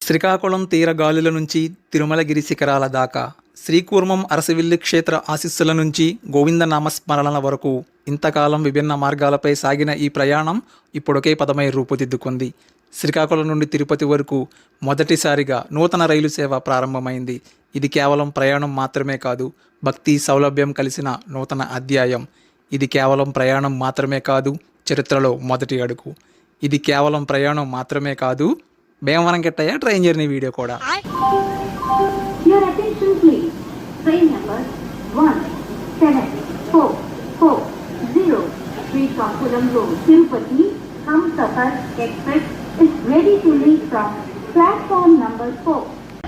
శ్రీకాకుళం తీర గాలుల నుంచి తిరుమలగిరి శిఖరాల దాకా, శ్రీకూర్మం అరసవిల్లి క్షేత్ర ఆశీస్సుల నుంచి గోవింద నామస్మరణల వరకు ఇంతకాలం విభిన్న మార్గాలపై సాగిన ఈ ప్రయాణం ఇప్పుడొకే పదమై రూపుదిద్దుకుంది. శ్రీకాకుళం నుండి తిరుపతి వరకు మొదటిసారిగా నూతన రైలు సేవ ప్రారంభమైంది. ఇది కేవలం ప్రయాణం మాత్రమే కాదు, భక్తి సౌలభ్యం కలిసిన నూతన అధ్యాయం. ఇది కేవలం ప్రయాణం మాత్రమే కాదు, చరిత్రలో మొదటి అడుగు. ఇది కేవలం ప్రయాణం మాత్రమే కాదు, భీమవరం గిట్టయ్య ట్రైన్ జర్నీ వీడియో కూడా. Your attention please. Train number 1744 Srikakulam Road, Tirupati, Humsafar Express is ready to leave from platform number 4.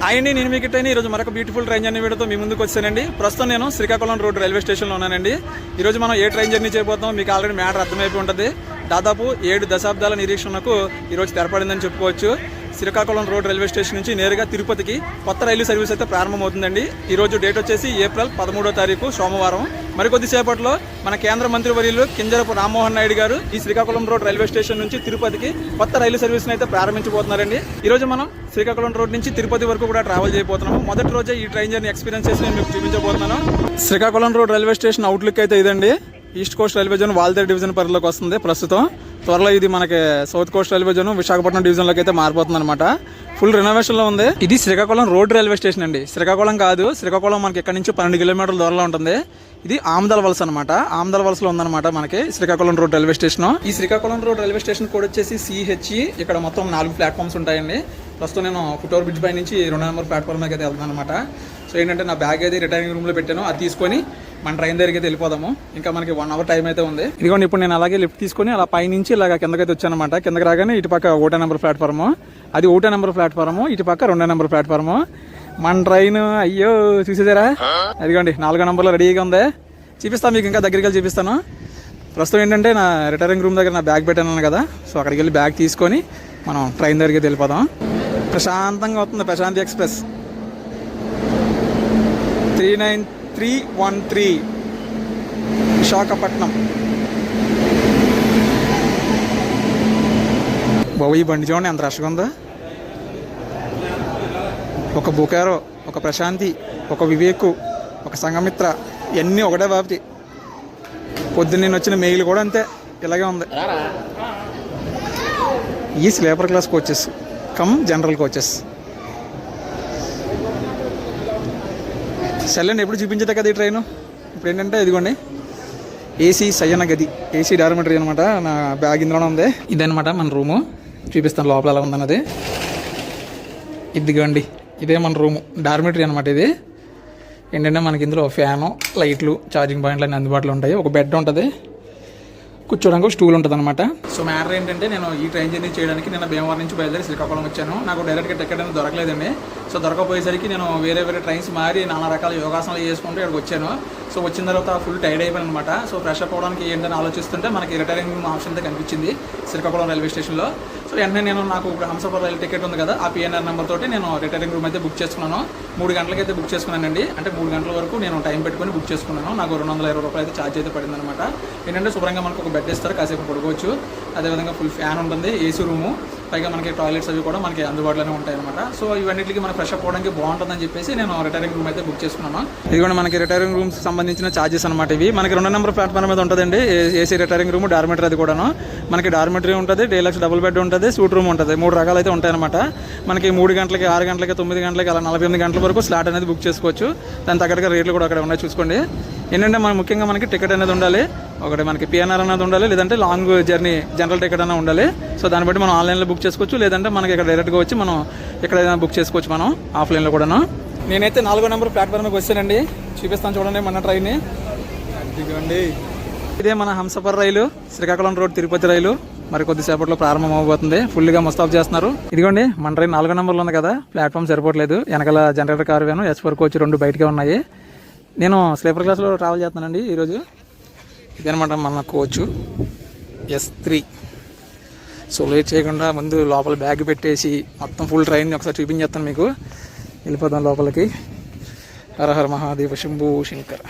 ఆయన్ని నేను మీకు ఇట్టని ఈరోజు మరొక బ్యూటిఫుల్ ట్రైన్ జర్నీ వీడియోతో మీ ముందుకు వచ్చానండి. ప్రస్తుతం నేను శ్రీకాకుళం రోడ్ రైల్వే స్టేషన్లో ఉన్నానండి. ఈరోజు మనం ఏ ట్రైన్ జర్నీ చేయబోతున్నాం మీకు ఆల్రెడీ మ్యాటర్ అర్థమైపోయి ఉంటుంది. దాదాపు 7 దశాబ్దాల నిరీక్షణకు ఈరోజు తెరపడిందని చెప్పుకోవచ్చు. శ్రీకాకుళం రోడ్ రైల్వే స్టేషన్ నుంచి నేరుగా తిరుపతికి కొత్త రైలు సర్వీస్ అయితే ప్రారంభమవుతుందండి. ఈరోజు డేట్ వచ్చేసి ఏప్రిల్ 13వ తారీఖు సోమవారం. మరికొద్దిసేపట్లో మన కేంద్ర మంత్రి వర్యులు కింజరపు రామ్మోహన్ నాయుడు గారు ఈ శ్రీకాకుళం రోడ్ రైల్వే స్టేషన్ నుంచి తిరుపతికి కొత్త రైలు సర్వీస్ని అయితే ప్రారంభించబోతున్నారండి. ఈరోజు మనం శ్రీకాకుళం రోడ్ నుంచి తిరుపతి వరకు కూడా ట్రావెల్ చేయబోతున్నాము. మొదటి రోజే ఈ ట్రైన్ జర్నీ ఎక్స్పీరియన్స్ చేసి నేను మీకు చూపించబోతున్నాను. Srikakulam road railway station outlook అయితే ఇదండి. East coast railway zone Waltair division పరిధిలోకి వస్తుంది ప్రస్తుతం. త్వరలో ఇది మనకి south coast railway zone Visakhapatnam డివిజన్లోకి అయితే మారిపోతుంది అనమాట. ఫుల్ రెనోవేషన్లో ఉంది. ఇది శ్రీకాకుళం రోడ్ రైల్వే స్టేషన్ అండి. శ్రీకాకుళం కాదు, శ్రీకాకుళం మనకి ఇక్కడ నుంచి 12 కిలోమీటర్ల దూరంలో ఉంటుంది. ఇది ఆమదల వలస అనమాట. ఆమదల వలసలో ఉందన్నమాట మనకి శ్రీకాకుళం రోడ్ రైల్వే స్టేషన్. ఈ Srikakulam road railway station code వచ్చేసి CHE. ఇక్కడ మొత్తం 4 ప్లాట్ఫామ్స్ ఉంటాయండి. ప్రస్తుతం నేను ఫుట్ఓవర్ బ్రిడ్జ్ పై నుంచి 2 నెంబర్ ప్లాట్ఫామ్ అయితే వెళ్తాను అనమాట. సో ఏంటంటే నా బ్యాగ్ అయితే రిటైరింగ్ రూమ్లో పెట్టాను. అది తీసుకొని మన ట్రైన్ దగ్గరికి అయితే వెళ్ళిపోదాము. ఇంకా మనకి 1 అవర్ టైం అయితే ఉంది. ఇదిగోండి ఇప్పుడు నేను అలాగే లిఫ్ట్ తీసుకొని అలా పైనుంచి ఇలాగ కిందకైతే వచ్చానమాట. కిందకి రాగానే ఇటు పక్క 1 నెంబర్ ప్లాట్ఫాము, అది 1 నెంబర్ ప్లాట్ఫాము, ఇటు పక్క 2 నెంబర్ ప్లాట్ఫాము. మన ట్రైన్ అయ్యో చూసేసారా, అదిగోండి 4వ నెంబర్లో రెడీగా ఉంది. చూపిస్తాను మీకు, ఇంకా దగ్గరికి వెళ్ళి చూపిస్తాను. ప్రస్తుతం ఏంటంటే నా రిటైరింగ్ రూమ్ దగ్గర నా బ్యాగ్ పెట్టాను కదా, సో అక్కడికి వెళ్ళి బ్యాగ్ తీసుకొని మనం ట్రైన్ దగ్గరికి వెళ్ళిపోదాం. ప్రశాంతంగా అవుతుంది ప్రశాంతి ఎక్స్ప్రెస్ 39313 విశాఖపట్నం. బాబు ఈ బండి చూడండి ఎంత రష్గా ఉందో. ఒక బొకారో, ఒక ప్రశాంతి, ఒక వివేకు, ఒక సంఘమిత్ర, ఇవన్నీ ఒకటే బాబుతి. పొద్దున్న నేను వచ్చిన మెయిల్ కూడా అంతే ఇలాగే ఉంది. ఈ sleeper class coaches cum general coaches. సెల్లండి ఎప్పుడు చూపించేదే కదా ఈ ట్రైను. ఇప్పుడు ఏంటంటే ఇదిగోండి AC శయన గది, AC డార్మెటరీ అనమాట. నా బ్యాగ్ ఇందులోనే ఉంది. ఇదనమాట మన రూము. చూపిస్తాను లోపల ఎలా ఉందన్నది. ఇదిగోండి ఇదే మన రూము, డార్మెటరీ అనమాట. ఇది ఏంటంటే మనకి ఇందులో ఫ్యాను, లైట్లు, ఛార్జింగ్ పాయింట్లు అన్నీ అందుబాటులో ఉంటాయి. ఒక బెడ్ ఉంటుంది, కూర్చోడానికి ఒక స్టూల్ ఉంటుంది అనమాట. సో మ్యాటర్ ఏంటంటే నేను ఈ ట్రైన్ జర్నీ చేయడానికి నేను భీమవరం నుంచి బయలుదేరి శ్రీకాకుళం వచ్చాను. నాకు డైరెక్ట్గా టికెట్ అనేది దొరకలేదండి. సో దొరకపోయేసరికి నేను వేరే ట్రైన్స్ మారి నానా రకాల యోగాసనాలు చేసుకుంటూ ఇక్కడికి వచ్చాను. సో వచ్చిన తర్వాత ఫుల్ టైర్డ్ అయిపోయాను అనమాట. సో ఫ్రెష్ అప్ అవ్వడానికి ఏంటని ఆలోచిస్తుంటే మనకి రిటైరింగ్ ఆప్షన్ అయితే కనిపించింది శ్రీకాకుళం రైల్వే స్టేషన్లో. సో వెంటనే నేను నాకు హంసఫర్ రైలు టికెట్ ఉంది కదా, ఆ PNR నెంబర్ తోటి నేను రిటైరింగ్ రూమ్ అయితే బుక్ చేసుకున్నాను. 3 గంటలకైతే బుక్ చేసుకున్నానండి. అంటే 3 గంటల వరకు నేను టైం పెట్టుకొని బుక్ చేసుకున్నాను. నాకు 220 రూపాయలు అయితే ఛార్జ్ అయితే పడింది అనమాట. ఏంటంటే శుభ్రంగా మనకు ఒక బెడ్ ఇస్తారు, కాసేపు పడుకోవచ్చు. అదేవిధంగా ఫుల్ ఫ్యాన్ ఉంటుంది, AC రూము, పైగా మనకి టాయిలెట్స్ అవి కూడా మనకి అందుబాటులోనే ఉంటాయి అనమాట. సో ఇవన్నిటికి మనం ఫ్రెష్ అప్ అవ్వడానికి బాగుంటుందని చెప్పేసి నేను రిటైరింగ్ రూమ్ అయితే బుక్ చేసుకున్నాను. ఇది కూడా మనకి రిటైరింగ్ రూమ్స్ సంబంధించిన ఛార్జెస్ అనమాట. ఇవి మనకి 2 నెంబర్ ప్లాట్ఫామ్ మీద ఉంటుందండి. AC రిటైరింగ్ రూమ్, డార్మెటరీ అది కూడాను. మనకి డార్మెటరీ ఉంటుంది, డీలక్స్ డబుల్ బెడ్ ఉంటుంది, సూట్ రూమ్ ఉంటుంది. 3 రకాలు అయితే ఉంటాయన్నమాట. మనకి 3 గంటలకి, 6 గంటలకి, 9 గంటలకి, అలా 48 గంటల వరకు స్లాట్ అనేది బుక్ చేసుకోవచ్చు. దాని తగ్గట్టుగా రేట్లు కూడా అక్కడ ఉన్నాయి చూసుకోండి. ఏంటంటే మనం ముఖ్యంగా మనకి టికెట్ అనేది ఉండాలి. ఒకటి మనకి PNR అనేది ఉండాలి, లేదంటే లాంగ్ జర్నీ జనరల్ టికెట్ అయినా ఉండాలి. సో దాన్ని బట్టి మనం ఆన్లైన్లో బుక్ చేసుకోవచ్చు, లేదంటే మనకి ఇక్కడ డైరెక్ట్గా వచ్చి మనం ఎక్కడైనా బుక్ చేసుకోవచ్చు మనం ఆఫ్లైన్లో కూడాను. నేనైతే 4వ నెంబర్ ప్లాట్ఫామ్కి వచ్చానండి. చూపిస్తాను చూడండి మన ట్రైన్ని. ఇదిగోండి ఇదే మన హంసఫర్ రైలు, శ్రీకాకుళం రోడ్ తిరుపతి రైలు. మరి కొద్దిసేపట్లో ప్రారంభం అవబోతుంది. ఫుల్గా ముస్తాబ్ చేస్తున్నారు. ఇదిగోండి మన ట్రైన్ 4వ నెంబర్లో ఉంది కదా, ప్లాట్ఫామ్ సరిపోవట్లేదు. వెనకాల generator car van, S4 coach 2 బయటకే ఉన్నాయి. నేను స్లీపర్ క్లాస్లో ట్రావెల్ చేస్తున్నానండి ఈరోజు. ఇదనమాట మన కోచ్ S3. సో లేట్ చేయకుండా ముందు లోపల బ్యాగ్ పెట్టేసి మొత్తం ఫుల్ ట్రైన్ ఒకసారి చూపించేస్తాను మీకు. వెళ్ళిపోదాం లోపలికి. హర హర మహాదేవ శంభూ శంకర్.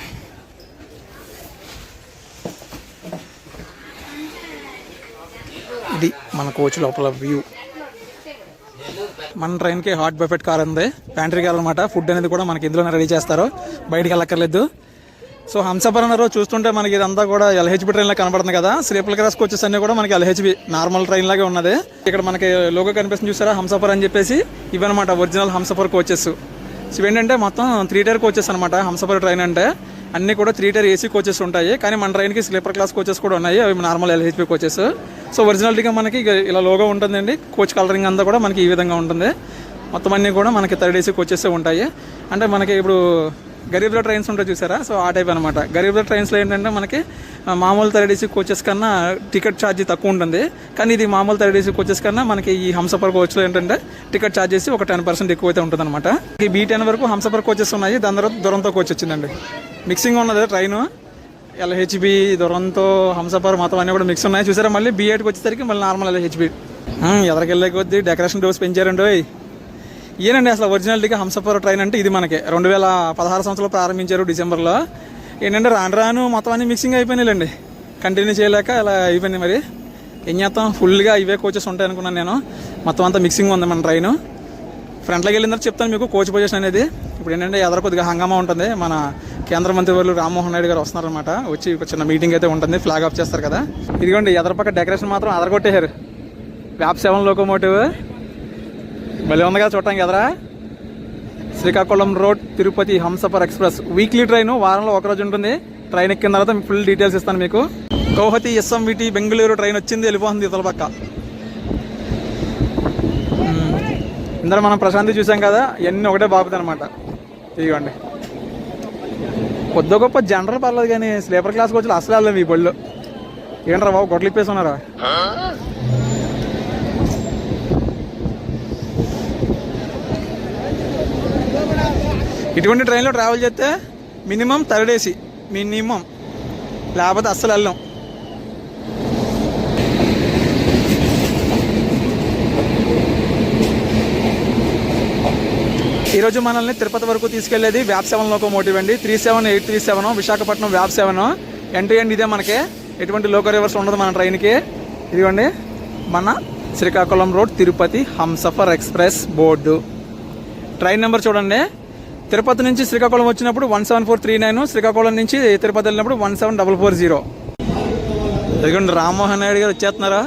ఇది మన కోచ్ లోపల వ్యూ. మన ట్రైన్కి హాట్ బఫెట్ కార్ ఉంది, ప్యాంట్రీ కార్ అనమాట. ఫుడ్ అనేది కూడా మనకి ఇందులోనే రెడీ చేస్తారు, బయటికి వెళ్ళక్కర్లేదు. సో హంసఫర్ అన్నారు చూస్తుంటే మనకి ఇదంతా కూడా ఎల్హెచ్బి ట్రైన్లో కనబడుతుంది కదా. స్లీపర్ క్లాస్ కోచెస్ అన్నీ కూడా మనకి ఎల్హెచ్బి నార్మల్ ట్రైన్ లాగే ఉన్నది. ఇక్కడ మనకి లోగో కనిపిస్తుంది చూసారా, హంసఫర్ అని చెప్పేసి. ఇవన్నమాట ఒరిజినల్ హంసఫర్ కోచెస్. సో ఏంటంటే మొత్తం 3 టైర్ కోచెస్ అనమాట హంసఫర్ ట్రైన్ అంటే. అన్నీ కూడా 3 టైర్ ఏసీ కోచెస్ ఉంటాయి, కానీ మన ట్రైన్కి స్లీపర్ క్లాస్ కోచెస్ కూడా ఉన్నాయి, అవి నార్మల్ ఎల్హెచ్బి కోచెస్. సో ఒరిజినాలిటీగా మనకి ఇలా లోగో ఉంటుందండి. కోచ్ కలరింగ్ అంతా కూడా మనకి ఈ విధంగా ఉంటుంది. మొత్తం అన్నీ కూడా మనకి 3rd ఏసీ కోచెస్ ఉంటాయి. అంటే మనకి ఇప్పుడు గరీబ్లో ట్రైన్స్ ఉంటాయి చూసారా, సో ఆ టైప్ అనమాట. గరీబ్లో ట్రైన్స్లో ఏంటంటే మనకి మామూలు 3rd ఏసీ కోచెస్ కన్నా టికెట్ ఛార్జీ తక్కువ ఉంటుంది, కానీ ఇది మామూలు 3rd ఏసీ కోచెస్ కన్నా మనకి ఈ హంసఫర్ కోచ్లో ఏంటంటే టికెట్ ఛార్జెస్ ఒక 10% ఎక్కువ అయితే ఉంటుంది అనమాట. ఈ B10 వరకు హంసఫర్ కోచెస్ ఉన్నాయి, దాని తర్వాత దురంతో కోచ్ వచ్చిందండి. మిక్సింగ్ ఉన్నది ట్రైన్, ఎల్హెచ్బి దురంతో హంసఫర్ మొత్తం అన్నీ కూడా మిక్స్ ఉన్నాయి చూసారా. మళ్ళీ B8కి వచ్చేసరికి మళ్ళీ నార్మల్ ఎల్హెచ్బి. ఎదరికెళ్ళే కొద్దీ డెకరేషన్ డోర్స్ పెంచారండి. ఈయనండి అసలు ఒరిజినాలిటీగా హంసఫర్ ట్రైన్ అంటే ఇది. మనకి 2016 సంవత్సరంలో ప్రారంభించారు డిసెంబర్లో. ఏంటంటే రాను మొత్తం అన్ని మిక్సింగ్ అయిపోయినాయిలేండి, కంటిన్యూ చేయలేక ఇలా అయిపోయింది. మరి ఏం చేస్తాం, ఫుల్గా ఇవే కోచెస్ ఉంటాయి అనుకున్నాను నేను. మొత్తం అంతా మిక్సింగ్ ఉంది మన ట్రైన్. ఫ్రంట్లోకి వెళ్ళిన తర్వాత చెప్తాను మీకు కోచ్ పొజిషన్ అనేది. ఇప్పుడు ఏంటంటే ఎదర కొద్దిగా హంగామా ఉంటుంది. మన కేంద్ర మంత్రివర్యులు రామ్మోహన్ నాయుడు గారు వస్తున్నారనమాట. వచ్చి ఒక చిన్న మీటింగ్ అయితే ఉంటుంది, ఫ్లాగ్ ఆఫ్ చేస్తారు కదా. ఇదిగోండి ఎదర పక్క డెకరేషన్ మాత్రం అదరగొట్టేశారు. వ్యాప్ 7 లోకోమోటివ్ మళ్ళీ ఉంది కదా చూడటానికి ఎదరా. Srikakulam road Tirupati Humsafar express weekly train, వారంలో ఒకరోజు ఉంటుంది. ట్రైన్ ఎక్కిన తర్వాత ఫుల్ డీటెయిల్స్ ఇస్తాను మీకు. గౌహతి SMVT బెంగళూరు ట్రైన్ వచ్చింది, వెళ్ళిపోతుంది ఇతల పక్క. ఇందులో మనం ప్రశాంతి చూసాం కదా, ఇవన్నీ ఒకటే బాబుది అనమాట. ఇదిగోండి కొద్ది గొప్ప జనరల్ పర్లేదు, కానీ స్లీపర్ క్లాస్కి వచ్చి అసలు వెళ్ళలేము ఈ బళ్ళు. ఏంట్రా బాబు గొడ్లు ఇప్పేసి ఉన్నారా. ఇటువంటి ట్రైన్లో ట్రావెల్ చేస్తే మినిమం 3rd ఏసీ మినిమం, లేకపోతే అస్సలు వెళ్ళాం. ఈరోజు మనల్ని తిరుపతి వరకు తీసుకెళ్లేది వ్యాప్ 7 లోకోమోటివ్ అండి. 37837 విశాఖపట్నం వ్యాప్ 7 ఎంట్రీ అండి. ఇదే మనకి ఎటువంటి లోకల్ రివర్స్ ఉండదు మన ట్రైన్కి. ఇదిగోండి మన Srikakulam road Tirupati Humsafar express board. Train number చూడండి. తిరుపతి నుంచి శ్రీకాకుళం వచ్చినప్పుడు 17439, శ్రీకాకుళం నుంచి తిరుపతి వెళ్ళినప్పుడు 17440. ఎందుకంటే రామ్మోహన్ నాయుడు గారు వచ్చేస్తున్నారా,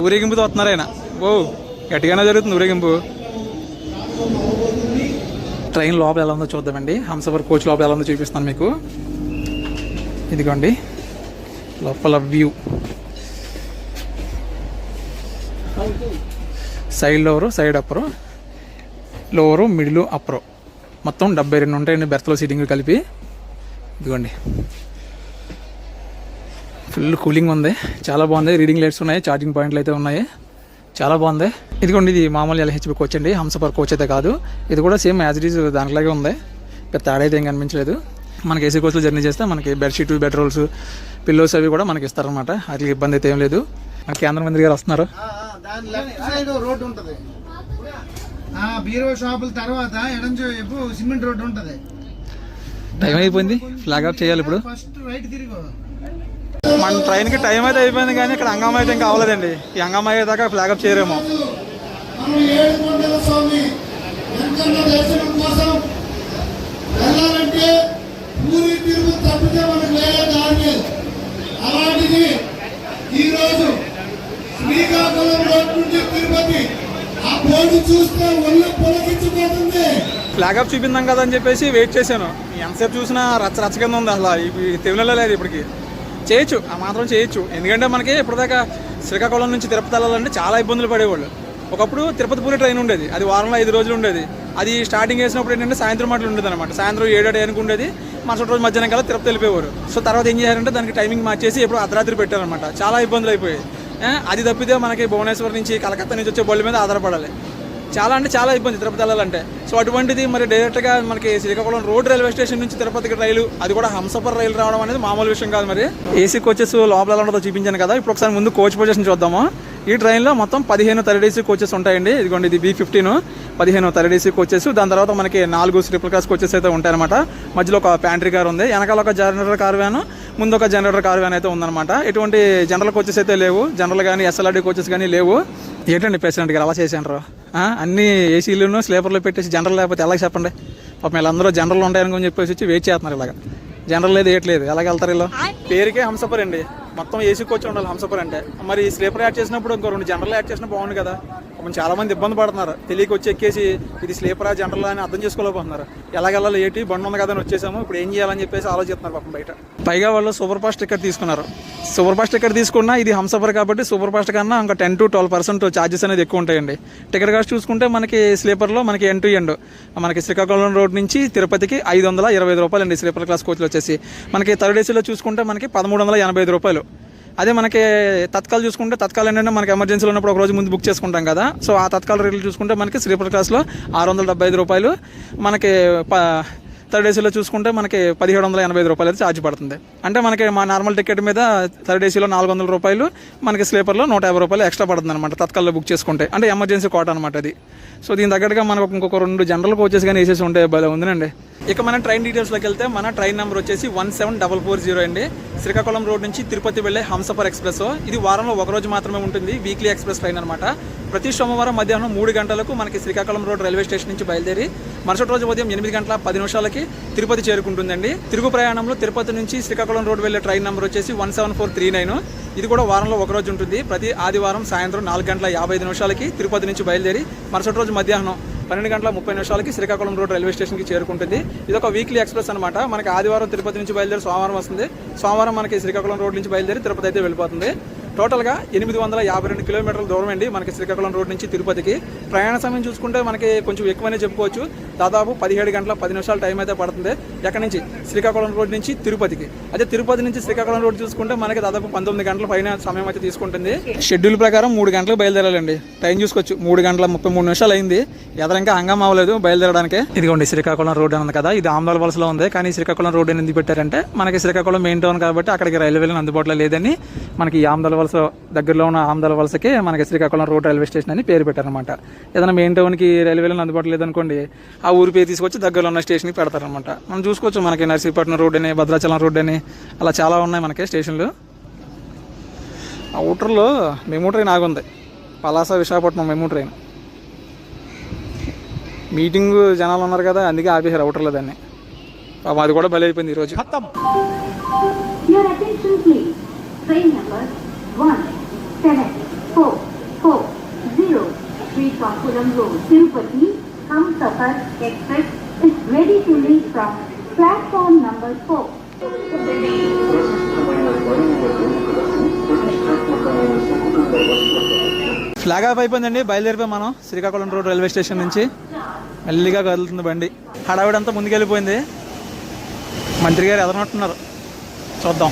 ఊరేగింపుతో వస్తున్నారు ఆయన. ఓ గట్టిగానే జరుగుతుంది ఊరేగింపు. ట్రైన్ లోపల ఎలా ఉందో చూద్దామండి. హంసఫర్ కోచ్ లోపల ఎలా ఉందో చూపిస్తాను మీకు. ఇదిగోండి లోపల view. Side lower, side upper, lower, middle, upper, మొత్తం 72 ఉంటాయండి బెర్త్లో సీటింగ్ కలిపి. ఇదిగోండి ఫుల్ కూలింగ్ ఉంది, చాలా బాగుంది. రీడింగ్ లైట్స్ ఉన్నాయి, ఛార్జింగ్ పాయింట్లు అయితే ఉన్నాయి, చాలా బాగుంది. ఇదిగోండి ఇది మామూలు ఎల్హెచ్బి కోచ్ అండి, హంసఫర్ కోచ్ అయితే కాదు. ఇది కూడా సేమ్ యాజ్ ఇట్ ఈజ్ దాంట్లాగే ఉంది, పెద్ద తేడా అయితే ఏం కనిపించలేదు. మనకి ఏసీ కోచ్లో జర్నీ చేస్తే మనకి బెడ్షీట్, బెడ్ రోల్స్, పిల్లోస్ అవి కూడా మనకి ఇస్తారనమాట. అట్లా ఇబ్బంది అయితే ఏం లేదు. మన కేంద్ర మంత్రి గారు వస్తున్నారు. బీరో షాపుల తర్వాత ఎడంచు వైపు సిమెంట్ రోడ్ ఉంటది. టైం అయిపోయింది, ఫ్లాగ్ ఆఫ్ చేయాలి ఇప్పుడు. ఫస్ట్ రైట్ తిరిగి. మన ట్రైన్కి టైం అయితే అయిపోయింది, కానీ ఇక్కడ హంగామా అయితే ఇంకా అవ్వలేదండి. ఈ హంగామా అయ్యేదాకా ఫ్లాగ్ ఆఫ్ చేయరేమో. అలాంటిది ఈరోజు శ్రీకాకుళం రోడ్ నుండి తిరుపతి ఆ బోర్డు చూస్తే ఒళ్ళు పొలకించిపోతుంది. ఫ్లాగ్ ఆఫ్ చూపిందాం కదా అని చెప్పేసి వెయిట్ చేశాను. ఎంతసేపు చూసినా రచ్చ కింద ఉంది. అసలు తెలుగులో లేదు ఇప్పటికి. చేయొచ్చు, ఆ మాత్రం చేయొచ్చు. ఎందుకంటే మనకి ఇప్పటిదాకా శ్రీకాకుళం నుంచి తిరుపతి వెళ్ళాలంటే చాలా ఇబ్బందులు పడేవాళ్ళు. ఒకప్పుడు తిరుపతి పూరి ట్రైన్ ఉండేది, అది వారంలో 5 రోజులు ఉండేది. అది స్టార్టింగ్ వేసినప్పుడు ఏంటంటే సాయంత్రం మాటలు ఉండేది అనమాట. సాయంత్రం 7 టైంకి ఉండేది, మరుసటి రోజు మధ్యాహ్నం కల్లా తిరుపతి వెళ్ళిపోయేవారు. సో తర్వాత ఏం చేశారంటే దానికి టైమింగ్ మార్చేసి ఎప్పుడు అర్ధరాత్రి పెట్టారనమాట. చాలా ఇబ్బందులు అయిపోయాయి. అది తప్పితే మనకి భువనేశ్వర్ నుంచి, కలకత్తా నుంచి వచ్చే బళ్ళు మీద ఆధారపడాలి. చాలా అంటే చాలా ఇబ్బంది తిరుపతి వెళ్ళాలంటే. సో అటువంటిది మరి డైరెక్ట్గా మనకి శ్రీకాకుళం రోడ్ రైల్వే స్టేషన్ నుంచి తిరుపతికి రైలు, అది కూడా హంసఫర్ రైలు రావడం అనేది మామూలు విషయం కాదు. మరి ఏసీ కోచెస్ లోపల ఎలా ఉంటుందో చూపించాను కదా. ఇప్పుడు ఒకసారి ముందు కోచ్ పొజిషన్ చూద్దాము. ఈ ట్రైన్లో మొత్తం 15 థర్డ్ ఏసీ కోచెస్ ఉంటాయండి. ఇదిగోండి ఇది B15 15 థర్డ్ ఏసీ కోచెస్. దాని తర్వాత మనకి 4 స్లీపర్ క్లాస్ కోచెస్ అయితే ఉంటాయన్నమాట. మధ్యలో ఒక ప్యాంట్రీ కార్ ఉంది, వెనకాల ఒక జనరేటర్ కార్ వ్యాన్, ముందు ఒక జనరేటర్ కార్ వ్యాన్ అయితే ఉందన్నమాట. ఎటువంటి జనరల్ కోచెస్ అయితే లేవు, జనరల్ కానీ SLRD కోచెస్ కానీ లేవు. ఏంటండి ప్రెసిడెంట్ గారు అలా చేసేంటారు? అన్ని ఏసీలను స్లీపర్లు పెట్టేసి జనరల్ లేకపోతే ఎలాగ చెప్పండి? పాపం వీళ్ళందరూ జనరల్ ఉంటాయని చెప్పేసి వచ్చి వెయిట్ చేస్తున్నారు. ఇలాగ జనరల్ లేదు ఏట్లేదు, ఎలాగ వెళ్తారు వీళ్ళు? పేరుకే హంసఫర్ అండి, మొత్తం ఏసీ కోచ్ ఉండాలి హంసఫర్ అంటే. మరి స్లీపర్ యాడ్ చేసినప్పుడు ఇంకో 2 జనరల్ యాడ్ చేసినా బాగుంది కదా. కొంచెం చాలా మంది ఇబ్బంది పడుతున్నారు, తెలియక వచ్చి ఎక్కేసి ఇది స్లీపరా జనరల్ అని అర్థం చేసుకోలేకపోతున్నారు. ఎలాగెళ్ళాలి ఏంటి, బండి ఉంది కదా అని వచ్చేసాము, ఇప్పుడు ఏం చేయాలని చెప్పేసి ఆలోచిస్తున్నారు పాపం బయట. పైగా వాళ్ళు సూపర్ ఫాస్ట్ టికెట్ తీసుకున్నారు. సూపర్ ఫాస్ట్ టికెట్ తీసుకున్నా ఇది హంసఫర్ కాబట్టి సూపర్ ఫాస్ట్ కన్నా ఇంకా 10 to 12% ఛార్జెస్ అనేది ఎక్కువ ఉంటాయండి. టికెట్ కాస్ట్ చూసుకుంటే మనకి స్లీపర్లో మనకి ఎండ్ టు ఎండ్ మనకి శ్రీకాకుళం రోడ్ నుంచి తిరుపతికి 525 రూపాయలు అండి. స్లీపర్ క్లాస్ కోచ్లు వచ్చేసి మనకి థర్డ్ ఏసీలో చూసుకుంటే మనకి 1385 రూపాయలు. అదే మనకి తత్కాల్ చూసుకుంటే తత్కాల్ ఏంటంటే మనకి ఎమర్జెన్సీలో ఉన్నప్పుడు ఒక రోజు ముందు బుక్ చేసుకుంటాం కదా. సో ఆ తత్కాల్ రేట్లు చూసుకుంటే మనకి స్లీపర్ క్లాస్లో 675 రూపాయలు, మనకి థర్డ్ ఏసీలో చూసుకుంటే మనకి 1785 రూపాయలు అయితే ఛార్జ్ పడుతుంది. అంటే మనకి మా నార్మల్ టికెట్ మీద థర్డ్ ఏసీలో 400 రూపాయలు, మనకి స్లీపర్లో 150 రూపాయలు ఎక్స్ట్రా పడుతుంది అనమాట తత్కాల్లో బుక్ చేసుకుంటే. అంటే ఎమర్జెన్సీ కోట అనమాట అది. సో దీని తగ్గట్టుగా మనకు ఇంకొక 2 జనరల్ కోచెస్ కానీ వేసేసి ఉంటే భలే ఉందండి. ఇక మన ట్రైన్ డీటెయిల్స్లోకి వెళ్తే మన ట్రైన్ నెంబర్ వచ్చేసి 17440 అండి. శ్రీకాకుళం రోడ్ నుంచి తిరుపతి వెళ్ళే హంసఫర్ ఎక్స్ప్రెస్. ఇది వారంలో ఒక రోజు మాత్రమే ఉంటుంది, వీక్లీ ఎక్స్ప్రెస్ ట్రైన్ అనమాట. ప్రతి సోమవారం మధ్యాహ్నం 3 గంటలకు మనకి శ్రీకాకుళం రోడ్ రైల్వే స్టేషన్ నుంచి బయలుదేరి మరుసటి రోజు ఉదయం 8 గంటల 10 నిమిషాలకి తిరుపతి చేరుకుంటుందండి. తిరుగు ప్రయాణంలో తిరుపతి నుంచి శ్రీకాకుళం రోడ్ వెళ్ళే ట్రైన్ నెంబర్ వచ్చేసి 17439. ఇది కూడా వారంలో ఒక రోజు ఉంటుంది. ప్రతి ఆదివారం సాయంత్రం 4 గంటల 55 నిమిషాలకి తిరుపతి నుంచి బయలుదేరి మరుసటి రోజు మధ్యాహ్నం 12 గంటల 30 నిమిషాలకి శ్రీకాకుళం రోడ్ రైల్వే స్టేషన్కి చేరుకుంటుంది. ఇది ఒక వీక్లీ ఎక్స్ప్రెస్ అనమాట. మనకి ఆదివారం తిరుపతి నుంచి బయలుదేరి సోమవారం వస్తుంది, సోమవారం మనకి శ్రీకాకుళం రోడ్ నుంచి బయలుదేరి తిరుపతి అయితే వెళ్ళిపోతుంది. టోటల్గా 852 కిలోమీటర్ల దూరం అండి మనకి శ్రీకాకుళం రోడ్ నుంచి తిరుపతికి. ప్రయాణ సమయం చూసుకుంటే మనకి కొంచెం ఎక్కువనే చెప్పుకోవచ్చు, దాదాపు 17 గంటల 10 నిమిషాల టైం అయితే పడుతుంది ఎక్కడి నుంచి శ్రీకాకుళం రోడ్ నుంచి తిరుపతికి. అదే తిరుపతి నుంచి శ్రీకాకుళం రోడ్ చూసుకుంటే మనకి దాదాపు 19 గంటల పైన సమయం అయితే తీసుకుంటుంది. షెడ్యూల్ ప్రకారం 3 గంటలకు బయలుదేరాలండి. టైం చూసుకోవచ్చు, 3 గంటల 33 నిమిషాలు అయింది. ఎదరంకా హంగం అవ్వలేదు బయలుదేరడానికి. ఇదిగోండి శ్రీకాకుళం రోడ్ అని ఉంది కదా, ఇది ఆమ్దాల వలసలో ఉంది. కానీ శ్రీకాకుళం రోడ్ అని ఎందుకు పెట్టారంటే మనకి శ్రీకాకుళం మెయిన్ టౌన్ కాబట్టి అక్కడికి రైల్వే అందుబాటులో లేదని మనకి ఆమ్దాల వలస దగ్గరలో ఉన్న ఆమ్దాల వలసకి మనకి శ్రీకాకుళం రోడ్ రైల్వే స్టేషన్ అని పేరు పెట్టారనమాట. ఏదైనా మెయిన్ టౌన్కి రైల్వేలో అందుబాటులో లేదనుకోండి, ఆ ఊరి పేరు తీసుకొచ్చి దగ్గరలో ఉన్న స్టేషన్కి పెడతారనమాట. మనం చూసుకోవచ్చు మనకి నర్సీపట్నం రోడ్ అని, భద్రాచలం రోడ్ అని అలా చాలా ఉన్నాయి మనకి స్టేషన్లు. ఆ ఊటర్లో మెమూ ట్రైన్ ఆగుంది, Palasa Visakhapatnam MEMU train. Meeting జనాలు ఉన్నారు కదా అందుకే ఆపేశారు అవుటర్లో దాన్ని. అది కూడా బలి అయిపోయింది ఈరోజు. Your attention please. Train number 17440 Srikakulam Road, Tirupati, Humsafar Express is ready to leave from platform number 4. Flag of అయిపోయిందండి, బయలుదేరిపోయి మనం శ్రీకాకుళం రోడ్ రైల్వే స్టేషన్ నుంచి. మెల్లిగా కదులుతుంది బండి, హడావిడంతా ముందుకెళ్ళిపోయింది. మంత్రి గారు ఎదరనట్టున్నారు, చూద్దాం.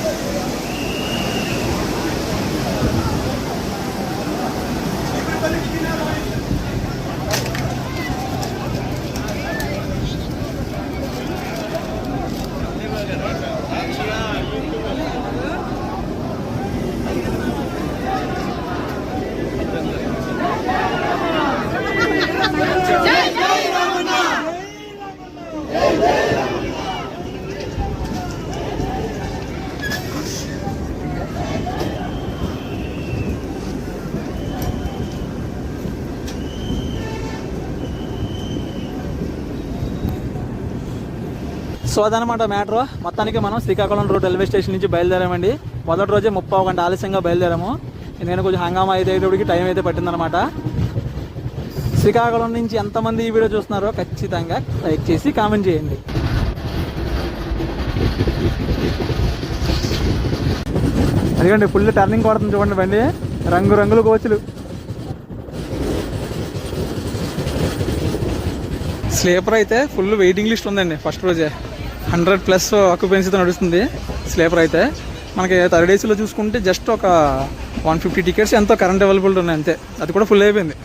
సో అదనమాట మ్యాటర్. మొత్తానికి మనం శ్రీకాకుళం రోడ్ రైల్వే స్టేషన్ నుంచి బయలుదేరామండి. మొదటి రోజే 30 గంట ఆలస్యంగా బయలుదేరాము. నేను కొంచెం హంగామా అయ్యేటప్పటికి టైం అయితే పట్టిందనమాట. శ్రీకాకుళం నుంచి ఎంతమంది ఈ వీడియో చూస్తున్నారో ఖచ్చితంగా లైక్ చేసి కామెంట్ చేయండి. అదిగండి ఫుల్ టర్నింగ్ కొడుతుంది చూడండి బండి, రంగురంగుల కోచ్లు. స్లీపర్ అయితే ఫుల్ వెయిటింగ్ లిస్ట్ ఉందండి. ఫస్ట్ రోజే 100+ ఆక్యుపెన్సీతో నడుస్తుంది స్లీపర్ అయితే. మనకి థర్డ్ ఏసీలో చూసుకుంటే జస్ట్ ఒక 150 టికెట్స్ ఎంతో కరెంట్ అవైలబిలిటీ ఉన్నాయి అంతే, అది కూడా ఫుల్ అయిపోయింది.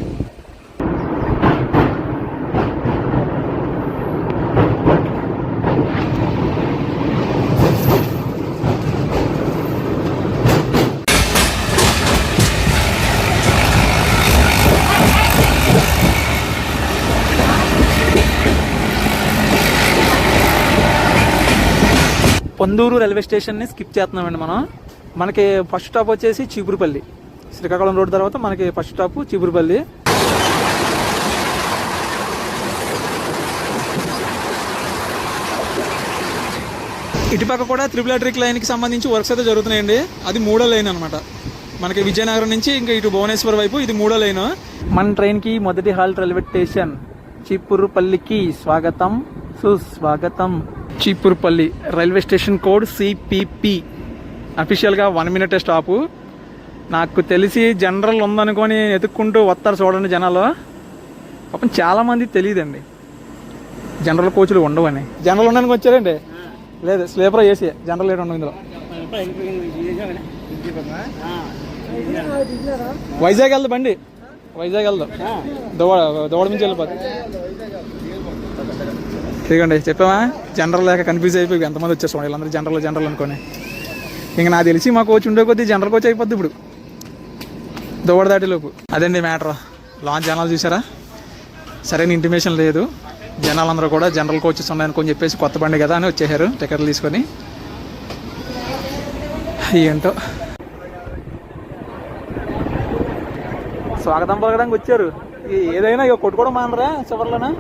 పొందూరు రైల్వే స్టేషన్ని స్కిప్ చేస్తున్నామండి మనం. మనకి ఫస్ట్ స్టాప్ వచ్చేసి చీపురుపల్లి. శ్రీకాకుళం రోడ్ తర్వాత మనకి ఫస్ట్ స్టాప్ చీపురుపల్లి. ఇటుపక్క కూడా త్రిపుల్ లైన్కి సంబంధించి వర్క్స్ అయితే జరుగుతున్నాయండి. అది 3వ లైన్ అనమాట. మనకి విజయనగరం నుంచి ఇంకా ఇటు భువనేశ్వర్ వైపు ఇది 3వ లైన్. మన ట్రైన్కి మొదటి హాల్ట్ రైల్వే స్టేషన్ చీపురుపల్లికి స్వాగతం సుస్వాగతం. Cheepurupalli railway station code CPP. అఫీషియల్గా 1 minute స్టాపు. నాకు తెలిసి జనరల్ ఉందనుకొని ఎతుక్కుంటూ వస్తారు చూడండి జనాలు. పాపం చాలామంది తెలియదండి జనరల్ కోచ్లు ఉండవని. జనరల్ ఉండడానికి వచ్చారండి, లేదు స్లీపర్ ఏసీ, జనరల్ ఏడు ఉండవు ఇందులో. వైజాగ్ వెళ్దాం బండి, వైజాగ్ వెళ్దాం. దోడ నుంచి వెళ్ళిపోతుంది. ఇదిగోండి చెప్పామా, జనరల్ లేక కన్ఫ్యూజ్ అయిపోయి ఎంతమంది వచ్చేస్తాం వీళ్ళందరూ జనరల్ అనుకోని. ఇంకా నాకు తెలిసి మా కోచ్ ఉండే కొద్దీ జనరల్ కోచ్ అయిపోద్ది ఇప్పుడు దోడ దాటిలోపు. అదండి మ్యాటర్. లాంచ్ జనాలు చూసారా, సరైన ఇంటిమేషన్ లేదు. జనాలందరూ కూడా జనరల్ కోచెస్ ఉన్నాయనుకొని చెప్పేసి కొత్త బండి కదా అని వచ్చేసారు టికెట్లు తీసుకొని. ఏంటో స్వాగతం పలకడానికి వచ్చారు. ఏదైనా ఇక కొట్టుకోవడం మానరా చివర్లోనా.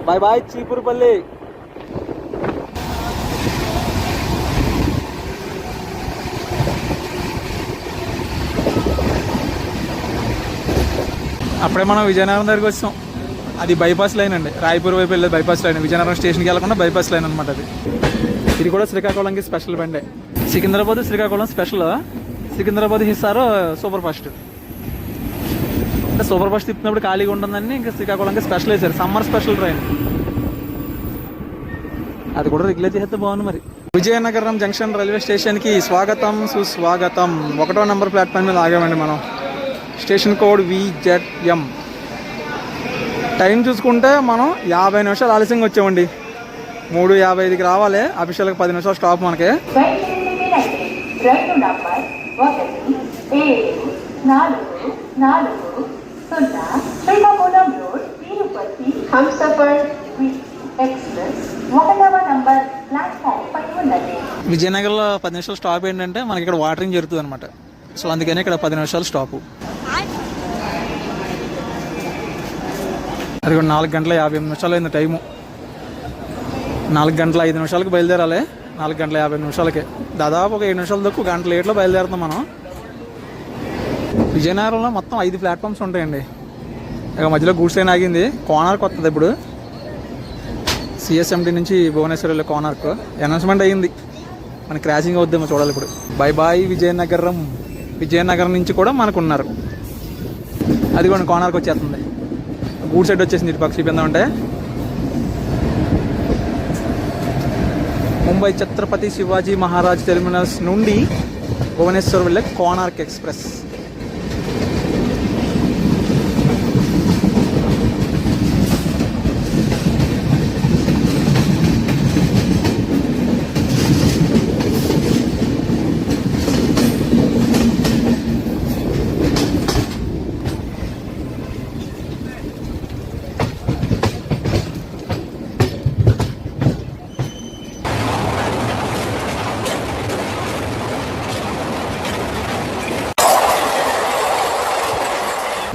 Bye bye Cheepurupalli. అప్పుడే మనం విజయనగరం దగ్గరికి వచ్చాం. అది బైపాస్ లైన్ అండి, రాయపూర్ వైపు వెళ్ళేది బైపాస్ లైన్. విజయనగరం స్టేషన్కి వెళ్ళకుండా బైపాస్ లైన్ అనమాట అది. ఇది కూడా శ్రీకాకుళంకి స్పెషల్ బండే. Secunderabad Srikakulam special. Secunderabad Hisar super fast. అంటే సూపర్ ఫాస్ట్ తిప్పినప్పుడు ఖాళీగా ఉంటుందని ఇంకా శ్రీకాకుళంకి స్పెషల్ వేశారు. సమ్మర్ స్పెషల్ ట్రైన్ అది కూడా రెగ్యులేట్ చేస్తే బాగుంది మరి. విజయనగరం జంక్షన్ రైల్వే స్టేషన్కి స్వాగతం సుస్వాగతం. 1వ నెంబర్ ప్లాట్ఫామ్ మీద ఆగామండి మనం. Station code VZM. టైం చూసుకుంటే మనం 50 నిమిషాలు ఆలస్యంగా వచ్చామండి. 3:55కి రావాలి. అఫీషియల్గా 10 నిమిషాలు స్టాప్ మనకి. రైలు number 17440 Srikakulam road Tirupati Humsafar express 1వ నంబర్ ప్లాట్ఫామ్ పై ఉన్నది. విజయనగరంలో 10 నిమిషాలు స్టాప్ ఏంటంటే మనకి ఇక్కడ వాటరింగ్ జరుగుతుంది అనమాట. సో అందుకని ఇక్కడ 10 నిమిషాలు స్టాపు. అది కూడా 4:58 అయింది టైము. 4:05 బయలుదేరాలి. 4:50 దాదాపు ఒక 7 నిమిషాల దక్కు గంట లేట్లో బయలుదేరుతాం మనం. విజయనగరంలో మొత్తం 5 ప్లాట్ఫామ్స్ ఉంటాయండి. ఇక మధ్యలో గూడ్స్ ట్రైన్ ఆగింది. కోనార్క్ వస్తుంది ఇప్పుడు. CSMT నుంచి భువనేశ్వర్ వెళ్ళే కోనార్క్ అనౌన్స్మెంట్ అయ్యింది. మన క్రాసింగ్ అవుద్దేమో చూడాలి ఇప్పుడు. Bye bye Vizianagaram. విజయనగరం నుంచి కూడా మనకు ఉన్నారు. అది కూడా కోనార్క్ వచ్చేస్తుంది. గూడ్ సైడ్ వచ్చేసింది ఇటు పక్క చూపిందామంటే. ముంబై ఛత్రపతి శివాజీ మహారాజ్ టెర్మినల్స్ నుండి భువనేశ్వర్ వెళ్ళే కోనార్క్ ఎక్స్ప్రెస్.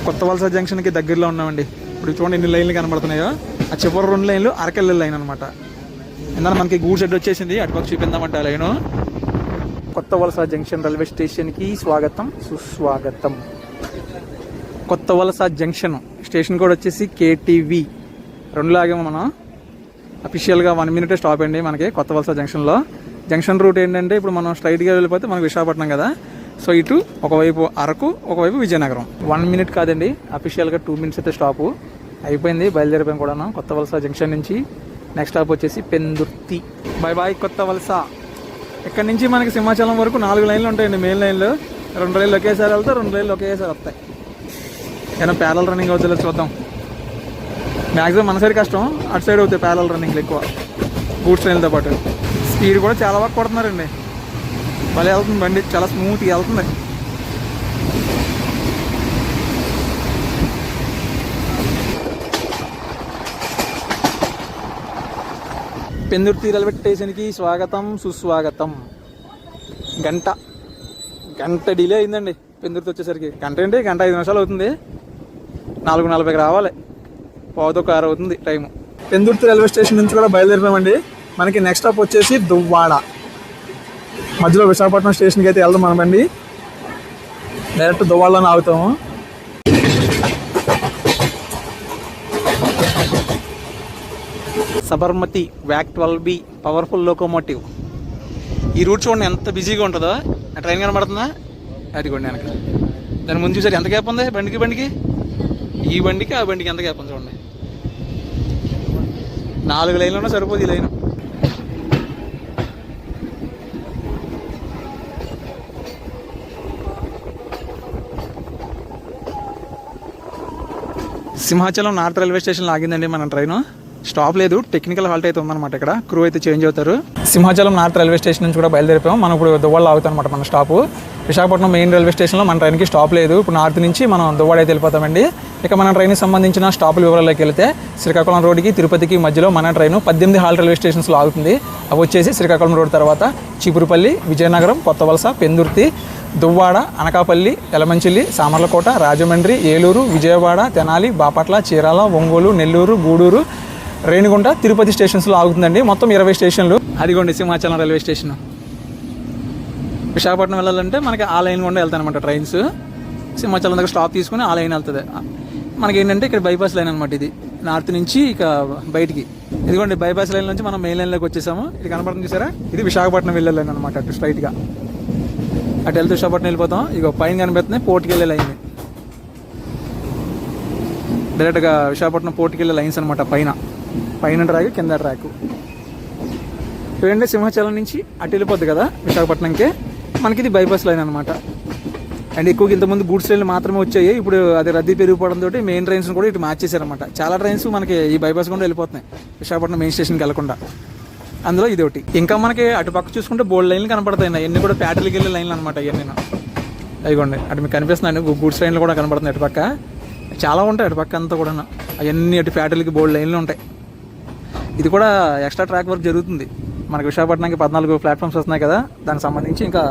కొత్త వలస జంక్షన్కి దగ్గరలో ఉన్నామండి. ఇప్పుడు చూడండి ఎన్ని లైన్లు కనబడుతున్నాయో. ఆ చివరి 2 లైన్లు అరకెళ్ళ లైన్ అనమాట. ఎందుకంటే మనకి గూడ్ షెడ్ వచ్చేసింది. అటుపక్క చూపిందామంటే లైను. కొత్త వలస జంక్షన్ రైల్వే స్టేషన్కి స్వాగతం సుస్వాగతం. కొత్త వలస జంక్షన్ స్టేషన్ కోడ్ వచ్చేసి KTV. 2 ఆగాము మనం. అఫీషియల్గా 1 minute స్టాప్ అండి మనకి కొత్త వలస జంక్షన్లో. జంక్షన్ రూట్ ఏంటంటే ఇప్పుడు మనం స్ట్రైట్గా వెళ్ళిపోతే మనకి విశాఖపట్నం కదా. సో ఇటు ఒకవైపు అరకు, ఒకవైపు విజయనగరం. 1 minute కాదండి, అఫీషియల్గా 2 minutes అయితే స్టాపు అయిపోయింది. బయలుదేరిపోయాం కూడా కొత్త వలస జంక్షన్ నుంచి. నెక్స్ట్ స్టాప్ వచ్చేసి పెందుర్తి. బాయ్ బాయ్ కొత్త వలస. ఇక్కడ నుంచి మనకి సింహాచలం వరకు 4 లైన్లు ఉంటాయండి మెయిన్ లైన్లు. 2 రైళ్ళు ఒకేసారి వెళ్తాయి, 2 రైళ్ళు ఒకేసారి వస్తాయి. ఏమైనా ప్యారల్ రన్నింగ్ అవుతుందో చూద్దాం. మ్యాక్సిమం మన సైడ్ కష్టం, అటు సైడ్ అవుతాయి ప్యారల్ రన్నింగ్లు ఎక్కువ గూడ్స్ ట్రైన్లతో పాటు. స్పీడ్ కూడా చాలా బాగా కొడుతున్నారండి. భలే వెళ్తుంది బండి, చాలా స్మూత్గా వెళ్తుంది. పెందుర్తి రైల్వే స్టేషన్కి స్వాగతం సుస్వాగతం. గంట డిలే అయిందండి పెందుర్తి వచ్చేసరికి. గంట 5 నిమిషాలు అవుతుంది. 4:40కి రావాలి, 5:15 అవుతుంది టైము. పెందుర్తి రైల్వే స్టేషన్ నుంచి కూడా బయలుదేరిపోయామండి. మనకి నెక్స్ట్ స్టాప్ వచ్చేసి దువ్వాడ. మధ్యలో విశాఖపట్నం స్టేషన్కి అయితే వెళ్దాం మనమండి. డైరెక్ట్ దువ్వాడలోనే ఆగుతాము. సబర్మతి వ్యాక్ 12B పవర్ఫుల్ లోకోమోటివ్. ఈ రూట్ చూడండి ఎంత బిజీగా ఉంటుందో. ఆ ట్రైన్ కనబడుతుందా? అది కూడా వెనక దాని ముందు చూసారు ఎంత గ్యాప్ ఉంది బండికి. ఈ బండికి ఆ బండికి ఎంత గ్యాప్ ఉంది చూడండి. 4 లైన్లోనే సరిపోదు ఈ లైన్. సింహాచలం నార్త్ రైల్వే స్టేషన్లో ఆగిందండి మన ట్రైను. స్టాప్ లేదు, టెక్నికల్ హాల్ట్ అయితే ఉందన్నమాట. ఇక్కడ క్రూ అయితే చేంజ్ అవుతారు. సింహాచలం నార్త్ రైల్వే స్టేషన్ నుంచి కూడా బయలుదేరిపోయాం. మనం ఇప్పుడు దువ్వాడలో ఆగుతాం అనమాట మన స్టాపు. విశాఖపట్నం మెయిన్ రైల్వే స్టేషన్లో మన ట్రైన్కి స్టాప్ లేదు. ఇప్పుడు నార్త్ నుంచి మనం దువ్వాడ అయితే వెళ్ళిపోతామండి. ఇక మన ట్రైన్కి సంబంధించిన స్టాపుల వివరాల్లోకి వెళ్తే శ్రీకాకుళం రోడ్డుకి తిరుపతికి మధ్యలో మన ట్రైన్ 18 హాల్ రైల్వే స్టేషన్స్లో ఆగుతుంది. అవి వచ్చేసి శ్రీకాకుళం రోడ్ తర్వాత చీపురుపల్లి, విజయనగరం, కొత్తవలస, పెందుర్తి, దువ్వాడ, అనకాపల్లి, యలమంచిలి, సామర్లకోట, రాజమండ్రి, ఏలూరు, విజయవాడ, తెనాలి, బాపట్ల, చీరాల, ఒంగోలు, నెల్లూరు, గూడూరు, రేణిగుంట, తిరుపతి స్టేషన్స్లో ఆగుతుందండి. మొత్తం 20 స్టేషన్లు. అదిగోండి సింహాచలం రైల్వే స్టేషన్. విశాఖపట్నం వెళ్ళాలంటే మనకి ఆ లైన్ గుండా వెళ్తాయి అనమాట ట్రైన్స్. సింహాచలం దగ్గర స్టాప్ తీసుకుని ఆ లైన్ వెళ్తుంది. మనకి ఏంటంటే ఇక్కడ బైపాస్ లైన్ అనమాట. ఇది నార్త్ నుంచి ఇక బయటికి. ఇదిగోండి బైపాస్ లైన్ నుంచి మనం మెయిన్ లైన్లోకి వచ్చేసాము. ఇది కనపడుతుంది చూసారా, ఇది విశాఖపట్నం వెళ్ళే లైన్ అనమాట. అటు స్ట్రైట్గా అటు వెళ్తే విశాఖపట్నం వెళ్ళిపోతాం. ఇక పైన కనిపిస్తున్నాయి పోర్టుకి వెళ్ళే లైన్. డైరెక్ట్గా విశాఖపట్నం పోర్టుకి వెళ్ళే లైన్స్ అనమాట. పైన ట్రాక్, కింద ట్రాక్. ఏంటంటే సింహాచలం నుంచి అటు వెళ్ళిపోద్ది కదా విశాఖపట్నంకి. మనకి ఇది బైపాస్ లైన్ అనమాట. అండ్ ఎక్కువగా ఇంతకుముందు గూడ్స్ ట్రైన్లు మాత్రమే వచ్చాయి. ఇప్పుడు అది రద్దీ పెరిగిపోవడంతో మెయిన్ ట్రైన్స్ కూడా ఇటు మార్చేశారనమాట. చాలా ట్రైన్స్ మనకి ఈ బైపాస్ కూడా వెళ్ళిపోతున్నాయి విశాఖపట్నం మెయిన్ స్టేషన్కి వెళ్ళకుండా. అందులో ఇది ఒకటి. ఇంకా మనకి అటు పక్క చూసుకుంటే బోల్డ్ లైన్లు కనపడతాయి. అన్నీ కూడా ప్యాటర్లకి వెళ్ళే లైన్లు అనమాట. ఇవన్నీ అదిగోండి అటు మీకు కనిపిస్తున్నాయి. గూడ్స్ ట్రైన్లు కూడా కనపడుతున్నాయి అటు పక్క. చాలా ఉంటాయి అటు పక్క అంతా కూడా. అవన్నీ అటు ప్యాటర్లకి బోల్డ్ లైన్లు ఉంటాయి. ఇది కూడా ఎక్స్ట్రా ట్రాక్ వర్క్ జరుగుతుంది. మనకి విశాఖపట్నంకి 14 ప్లాట్ఫామ్స్ వస్తున్నాయి కదా, దానికి సంబంధించి ఇంకా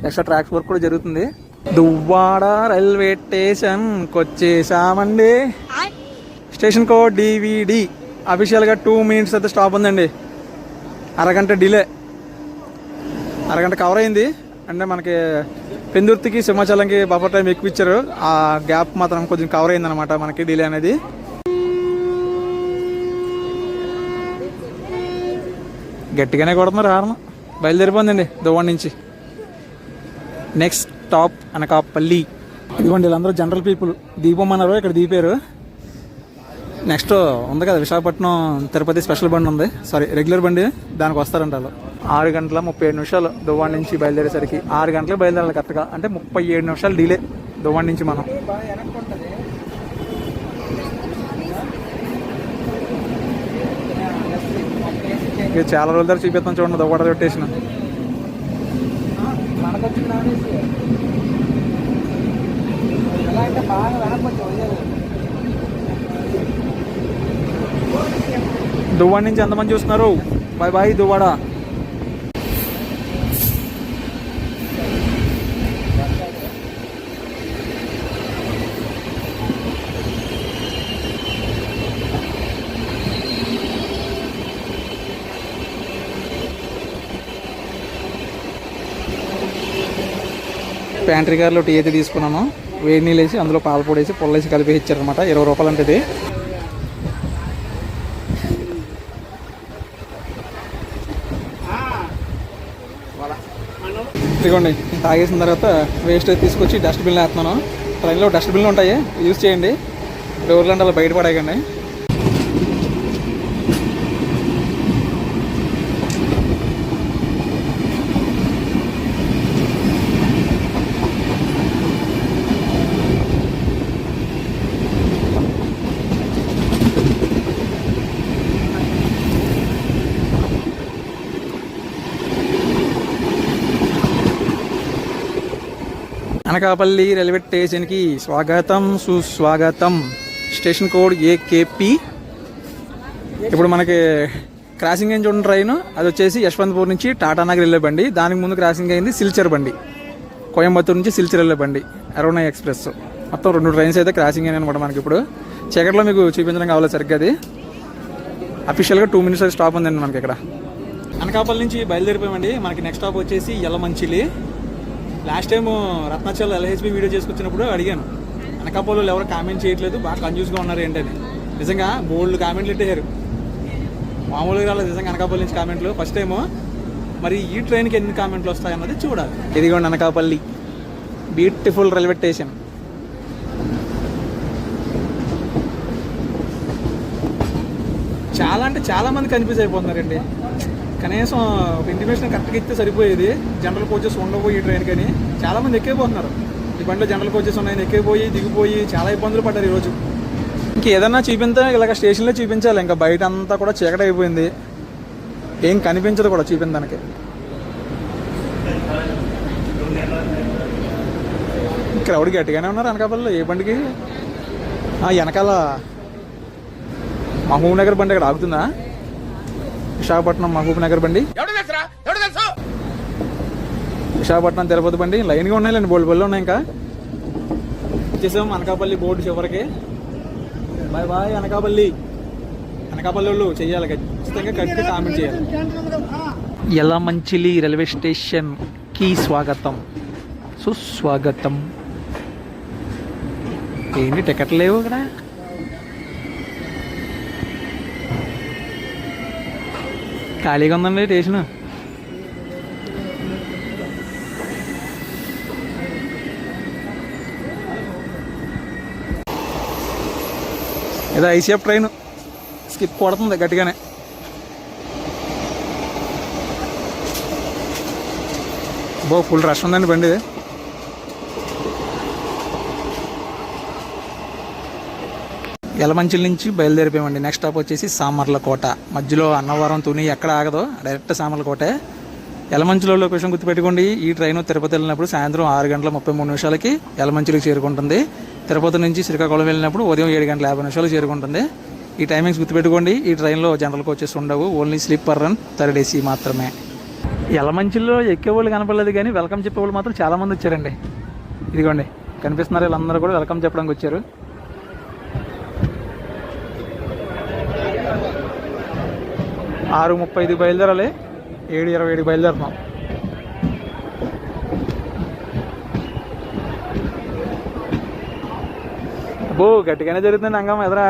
ఎక్స్ట్రా ట్రాక్స్ వర్క్ కూడా జరుగుతుంది. దువ్వాడ రైల్వే స్టేషన్కి వచ్చేసామండి. Station code DVD. అఫీషియల్గా 2 minutes అయితే స్టాప్ ఉందండి. అరగంట డిలే, అరగంట కవర్ అయింది. అంటే మనకి పెందుర్తికి సింహాచలంకి బఫర్ టైం ఎక్కువ ఇచ్చారు. ఆ గ్యాప్ మాత్రం కొంచెం కవర్ అయిందనమాట మనకి డిలే అనేది. గట్టిగానే కొడుతున్నారు హార్న్. బయలుదేరిపోయిందండి దువ్వాడ నుంచి. Next stop Anakapalli. ఇదిగోండి వీళ్ళందరూ జనరల్ పీపుల్. దీపమన్నారు, ఇక్కడ దీపారు. నెక్స్ట్ ఉంది కదా విశాఖపట్నం తిరుపతి స్పెషల్ బండి ఉంది, సారీ రెగ్యులర్ బండి, దానికి వస్తారంట వాళ్ళు. 6:37 దువ్వాడ నుంచి బయలుదేరేసరికి 6 గంటలకు బయలుదేరాలి కరెక్ట్గా. అంటే 37 నిమిషాలు డిలే దువ్వాడ నుంచి మనం. ఇక చాలా రోజుల తర్వాత చూపిస్తాం చూడండి దువ్వాడ రైల్వే స్టేషన్. దువ్వాడ నుంచి ఎంతమంది చూస్తున్నారు? Bye bye Duvvada. ప్యాంట్రీ కార్లో టీ అయితే తీసుకున్నాను. వేడి నీళ్ళు వేసి అందులో పాలు పొడి వేసి పొల్లేసి కలిపి ఇచ్చారనమాట. 20 రూపాయలు అంటే ఇది. ఇదిగోండి తాగేసిన తర్వాత వేస్ట్ అయితే తీసుకొచ్చి డస్ట్బిన్లో వేస్తున్నాను. ట్రైన్లో డస్ట్బిన్లు ఉంటాయి, యూజ్ చేయండి. డోర్లు అలా బయటపడేయకండి. అనకాపల్లి రైల్వే స్టేషన్కి స్వాగతం సుస్వాగతం. Station code AKP. ఇప్పుడు మనకి క్రాసింగ్ అయింది చూడండి ట్రైన్, అది వచ్చేసి యశ్వంతపూర్ నుంచి టాటానగర్ వెళ్ళే బండి. దానికి ముందు క్రాసింగ్ అయింది సిల్చర్ బండి, కోయంబత్తూరు నుంచి సిల్చర్ వెళ్ళే బండి అరుణ ఎక్స్ప్రెస్. మొత్తం 2 ట్రైన్స్ అయితే క్రాసింగ్ అయినాయి అనమాట. మనకి ఇప్పుడు చీకట్లో మీకు చూపించడం కావాలి సరిగ్గా. అది అఫీషియల్గా 2 minutes స్టాప్ ఉందండి మనకి ఇక్కడ. అనకాపల్లి నుంచి బయలుదేరిపోయామండి. మనకి నెక్స్ట్ స్టాప్ వచ్చేసి Yelamanchili. Last time Ratnachal LHB video చేసుకొచ్చినప్పుడు అడిగాను, అనకాపల్లిలో ఎవరు కామెంట్ చేయట్లేదు, బాగా కన్ఫ్యూజ్గా ఉన్నారు ఏంటని. నిజంగా బోల్డ్ కామెంట్లు పెట్టేశారు, మామూలుగా రాలేదు నిజంగా అనకాపల్లి నుంచి కామెంట్లు ఫస్ట్ టైము. మరి ఈ ట్రైన్కి ఎన్ని కామెంట్లు వస్తాయన్నది చూడాలి. ఇదిగోండి అనకాపల్లి బ్యూటిఫుల్ రైల్వే స్టేషన్. చాలా అంటే చాలా మంది కన్ఫ్యూజ్ అయిపోతున్నారండి. కనీసం ఒక ఇంటిమేషన్ కరెక్ట్గా ఇస్తే సరిపోయేది. జనరల్ కోచెస్ ఉండవు ఈ ట్రైన్ కానీ చాలామంది ఎక్కిపోతున్నారు. ఈ బండిలో జనరల్ కోచెస్ ఉన్నాయని ఎక్కిపోయి దిగిపోయి చాలా ఇబ్బందులు పడ్డారు ఈరోజు. ఇంకేదన్నా చూపించా ఇలాగ స్టేషన్లో చూపించాలి. ఇంకా బయట అంతా కూడా చీకటి అయిపోయింది, ఏం కనిపించదు కూడా చూపించడానికి. క్రౌడ్ గట్టిగానే ఉన్నారు అనకాపల్లిలో. ఏ బండికి వెనకాల మహబూబ్ నగర్ బండి అక్కడ ఆగుతుందా? విశాఖపట్నం మహబూబ్ నగర్ బండి, విశాఖపట్నం తిరుపతి బండి లైన్గా ఉన్నాయిలేండి, బోల్డ్ బళ్ళు ఉన్నాయి. ఇంకా వచ్చేసాం అనకాపల్లి బోర్డు చివరికి. Bye bye Anakapalli. అనకాపల్లి వాళ్ళు చెయ్యాలి, ఖచ్చితంగా కరెక్ట్గా కామెంట్ చేయాలి. యలమంచిలి రైల్వే స్టేషన్కి స్వాగతం సుస్వాగతం. ఏంటి టికెట్ లేవు ఇక్కడ? ఖాళీగా ఉందండి స్టేషన్. ఏదో ఐసీఎఫ్ ట్రైన్ స్కిప్ కొడుతుంది గట్టిగానే. ఫుల్ రష్ ఉందండి బండి. యలమంచిలి నుంచి బయలుదేరిపోయామండి. నెక్స్ట్ స్టాప్ వచ్చేసి సామర్లకోట. మధ్యలో అన్నవరం, తుని ఎక్కడ ఆగదో, డైరెక్ట్ సామర్లకోటే. యలమంచిలో లొకేషన్ గుర్తుపెట్టుకోండి. ఈ ట్రైన్ తిరుపతి వెళ్ళినప్పుడు సాయంత్రం 6:33 యలమంచిలికి చేరుకుంటుంది. తిరుపతి నుంచి శ్రీకాకుళం వెళ్ళినప్పుడు ఉదయం 7:50 చేరుకుంటుంది. ఈ టైమింగ్స్ గుర్తుపెట్టుకోండి. ఈ ట్రైన్లో జనరల్ కోచెస్ ఉండవు, only sleeper run, third AC మాత్రమే. యలమంచిలో ఎక్కేవాళ్ళు కనపడలేదు కానీ వెల్కమ్ చెప్పేవాళ్ళు మాత్రం చాలామంది వచ్చారండి. ఇదిగోండి కనిపిస్తున్నారు, వీళ్ళందరూ కూడా వెల్కమ్ చెప్పడానికి వచ్చారు. ఆరు 35 బయలుదేరాలి, 7:27 బయలుదేరుతున్నాం. అబ్బో గట్టిగానే జరుగుతుంది అంగం ఎదరా.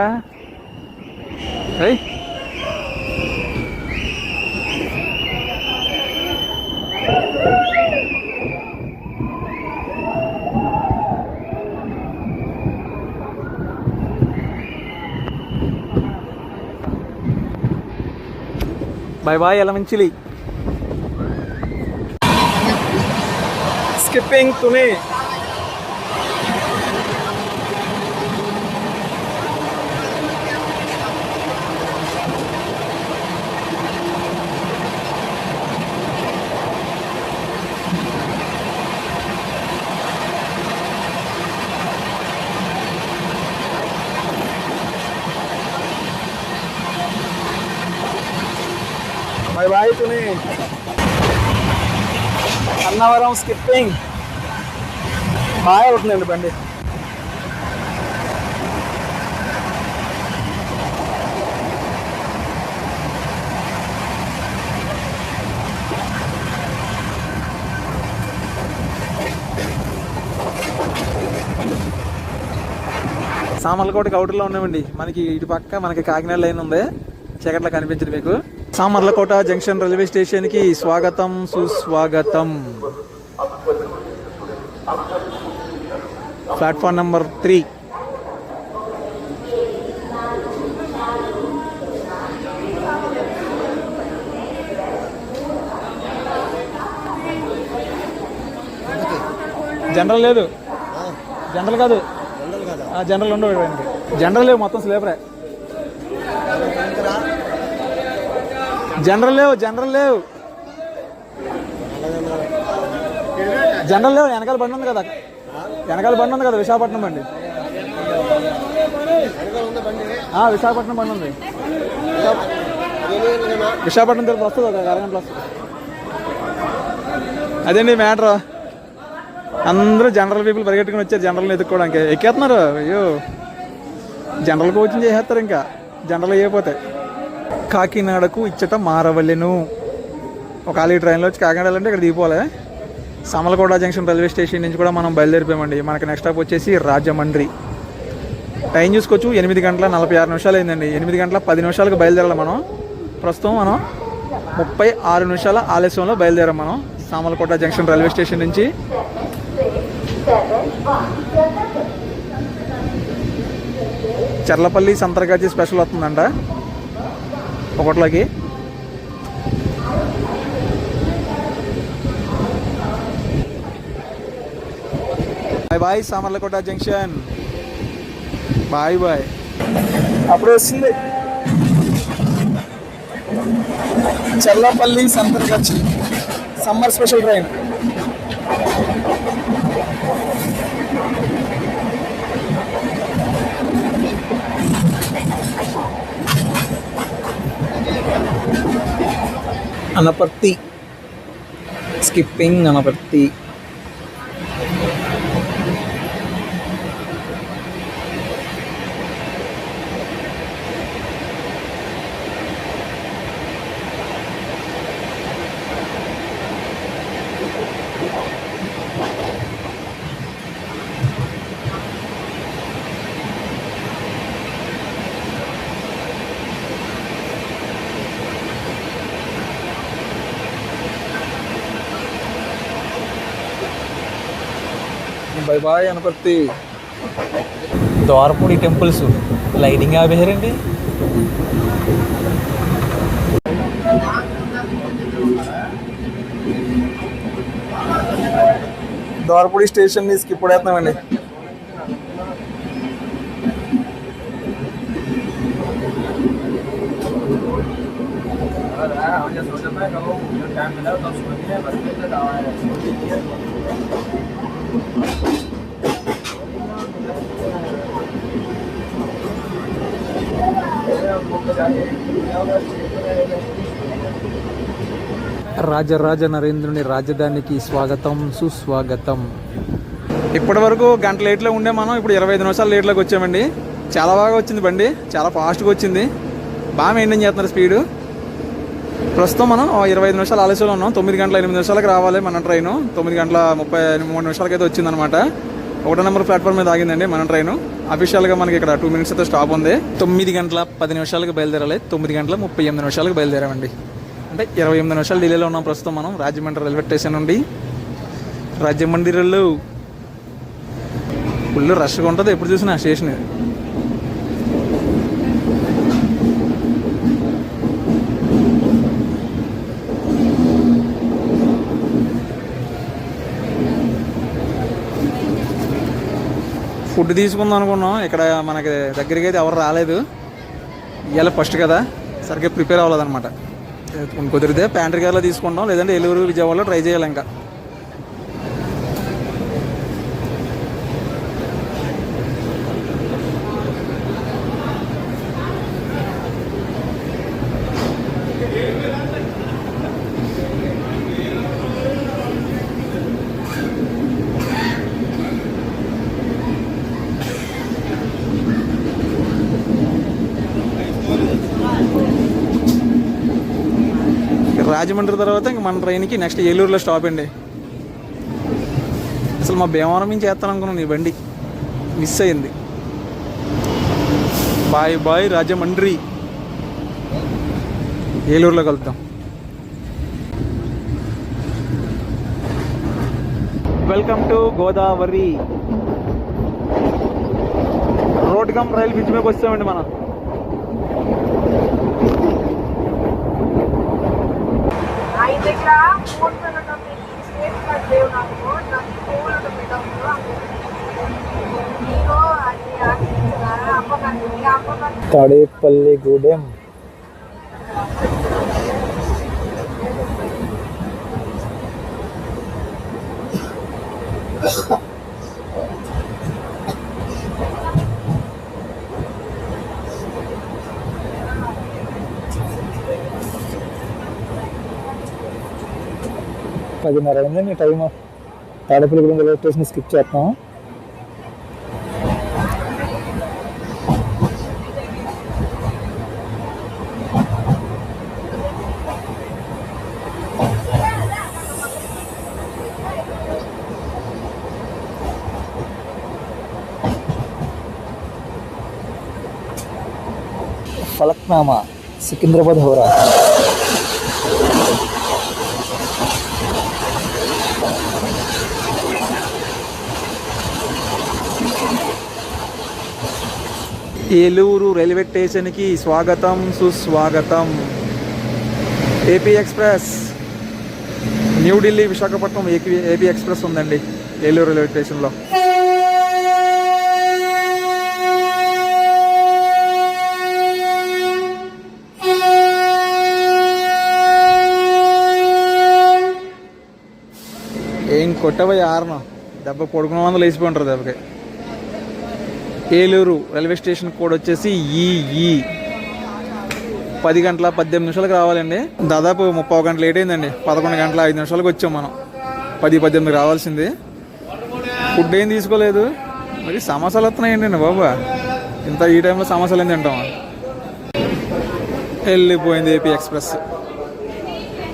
Bye bye Yelamanchili. Skipping Tuni. Bye bye Tuni. Annavaram skipping బాగా అవుతుందండి బండి. సామర్లకోటకి అవుటర్లో ఉన్నామండి. మనకి ఇటు పక్క మనకి కాకినాడ లైన్ ఉంది, చీకట్లో కనిపించదు మీకు. సామర్లకోట జంక్షన్ రైల్వే స్టేషన్కి స్వాగతం సుస్వాగతం. Platform number 3. జనరల్ లేదు, జనరల్ కాదు, జనరల్ ఉండవు ఇవ్వడానికి. జనరల్ లేవు, మొత్తం స్లీపరే. జనరల్ లేవు, జనరల్ లేవు, జనరల్ లేవు. వెనకాల బండి ఉంది కదా, వెనకాల బండి ఉంది కదా, విశాఖపట్నం బండి. విశాఖపట్నం బండి ఉంది. విశాఖపట్నం తిరుపతి వస్తుంది ఒక అరగంటలో వస్తుంది. అదేండి మ్యాటర్. అందరూ జనరల్ పీపుల్ పరిగెట్టుకుని వచ్చారు జనరల్ని ఎత్తుక్కోవడానికి. ఎక్కేస్తున్నారు. అయ్యో జనరల్ కోచింగ్ చేసేస్తారు, ఇంకా జనరల్ అయిపోతాయి. కాకినాడకు ఇచ్చట మారవలెను. ఒకవేళ ఈ ట్రైన్లో వచ్చి కాకినాడ వెళ్ళాలంటే ఇక్కడ దిగిపోలే. సమలకోట జంక్షన్ రైల్వే స్టేషన్ నుంచి కూడా మనం బయలుదేరిపోయామండి. మనకి నెక్స్ట్ స్టాప్ వచ్చేసి రాజమండ్రి. టైం చూసుకోవచ్చు 8 గంటల 46 నిమిషాలు అయిందండి. 8 గంటల 10 నిమిషాలకు బయలుదేరాలి మనం. ప్రస్తుతం మనం 36 నిమిషాల ఆలస్యంలో బయలుదేరాం మనం సామలకోట జంక్షన్ రైల్వే స్టేషన్ నుంచి. చర్లపల్లి సంతరగాజీ స్పెషల్ వస్తుందంట ఒకట్లోకి. Bye bye Samalkot junction. Bye bye. అప్పుడు వస్తుంది Cherlapalli Santragachi summer special train. Anaparthi skipping Anaparthi. Bye bye Anaparthi. Dwarapudi temples lighting ఆపేశారండి. ద్వారపూడి స్టేషన్ ని స్కిప్ పడేస్తున్నామండి. రాజరాజ నరేంద్రుని రాజధానికి స్వాగతం సుస్వాగతం. ఇప్పటి వరకు గంట లేట్లో ఉండే మనం ఇప్పుడు 25 నిమిషాలు లేట్లోకి వచ్చామండి. చాలా బాగా వచ్చింది బండి, చాలా ఫాస్ట్గా వచ్చింది. బాగా మెయింటైన్ చేస్తున్నారు స్పీడు. ప్రస్తుతం మనం 25 నిమిషాలు ఆలస్యంలో ఉన్నాం. 9 గంటల 8 నిమిషాలకు రావాలి మన ట్రైను. 9 గంటల 33 నిమిషాలకి అయితే వచ్చిందనమాట. 1 నెంబర్ ప్లాట్ఫామ్ మీద ఆగిందండి మన ట్రైను. అఫీషియల్గా మనకి ఇక్కడ 2 మినిట్స్ అయితే స్టాప్ ఉంది. 9 గంటల 10 నిమిషాలకు బయలుదేరాలి. 9 గంటల 38 నిమిషాలకు బయలుదేరామండి. అంటే 28 నిమిషాలు డిలేలో ఉన్నాం ప్రస్తుతం మనం రాజమండ్రి రైల్వే స్టేషన్ నుండి. రాజమండ్రిలో ఫుల్ రష్గా ఉంటుంది ఎప్పుడు చూసినా స్టేషన్. ఫుడ్ తీసుకుందాం అనుకున్నాం. ఇక్కడ మనకి దగ్గరికి అయితే ఎవరు రాలేదు. ఇవాళ ఫస్ట్ కదా, సరిగ్గా ప్రిపేర్ అవ్వలేదన్నమాట. కుదిరితే ప్యాంట్రీ గారిలో తీసుకుంటాం, లేదంటే ఏలూరు విజయవాడలో ట్రై చేయాలి. ఇంకా రాజమండ్రి తర్వాత ఇంక మన ట్రైన్కి నెక్స్ట్ ఏలూరులో స్టాప్ అండి. అసలు మా భీమవరం నుంచి చేస్తాను అనుకున్నాను, ఈ బండి మిస్ అయింది. Bye bye Rajahmundry. ఏలూరులో కలుద్దాం. Welcome to Godavari. Road cum rail bridge మీదకి వచ్చామండి మనం. తాడేపల్లిగూడెం. 10:30 అయిందండి time. Tadepalligudem railway station skip చేస్తాం. ఫలక్నామా సికింద్రాబాద్ హోరా. ఏలూరు రైల్వే స్టేషన్కి స్వాగతం సుస్వాగతం. AP express New Delhi Visakhapatnam AP express ఉందండి ఏలూరు రైల్వే స్టేషన్లో. ఏం కొట్టబోయి ఆరను దెబ్బ పొడుకున్న వందలు వేసిపోయి ఉంటారు దెబ్బకి. ఏలూరు రైల్వే స్టేషన్ కోడ్ వచ్చేసి ఈ 10 గంటల 18 నిమిషాలకు రావాలండి. దాదాపు 30 గంటలు లేట్ అయిందండి. 11 గంటల 5 నిమిషాలకు వచ్చాం మనం. 10-18 రావాల్సింది. ఫుడ్ ఏం తీసుకోలేదు. మరి సమోసాలు వస్తున్నాయండి బాబా. ఇంత ఈ టైంలో సమోసాలు ఏం తింటామా. వెళ్ళిపోయింది ఏపీ ఎక్స్ప్రెస్.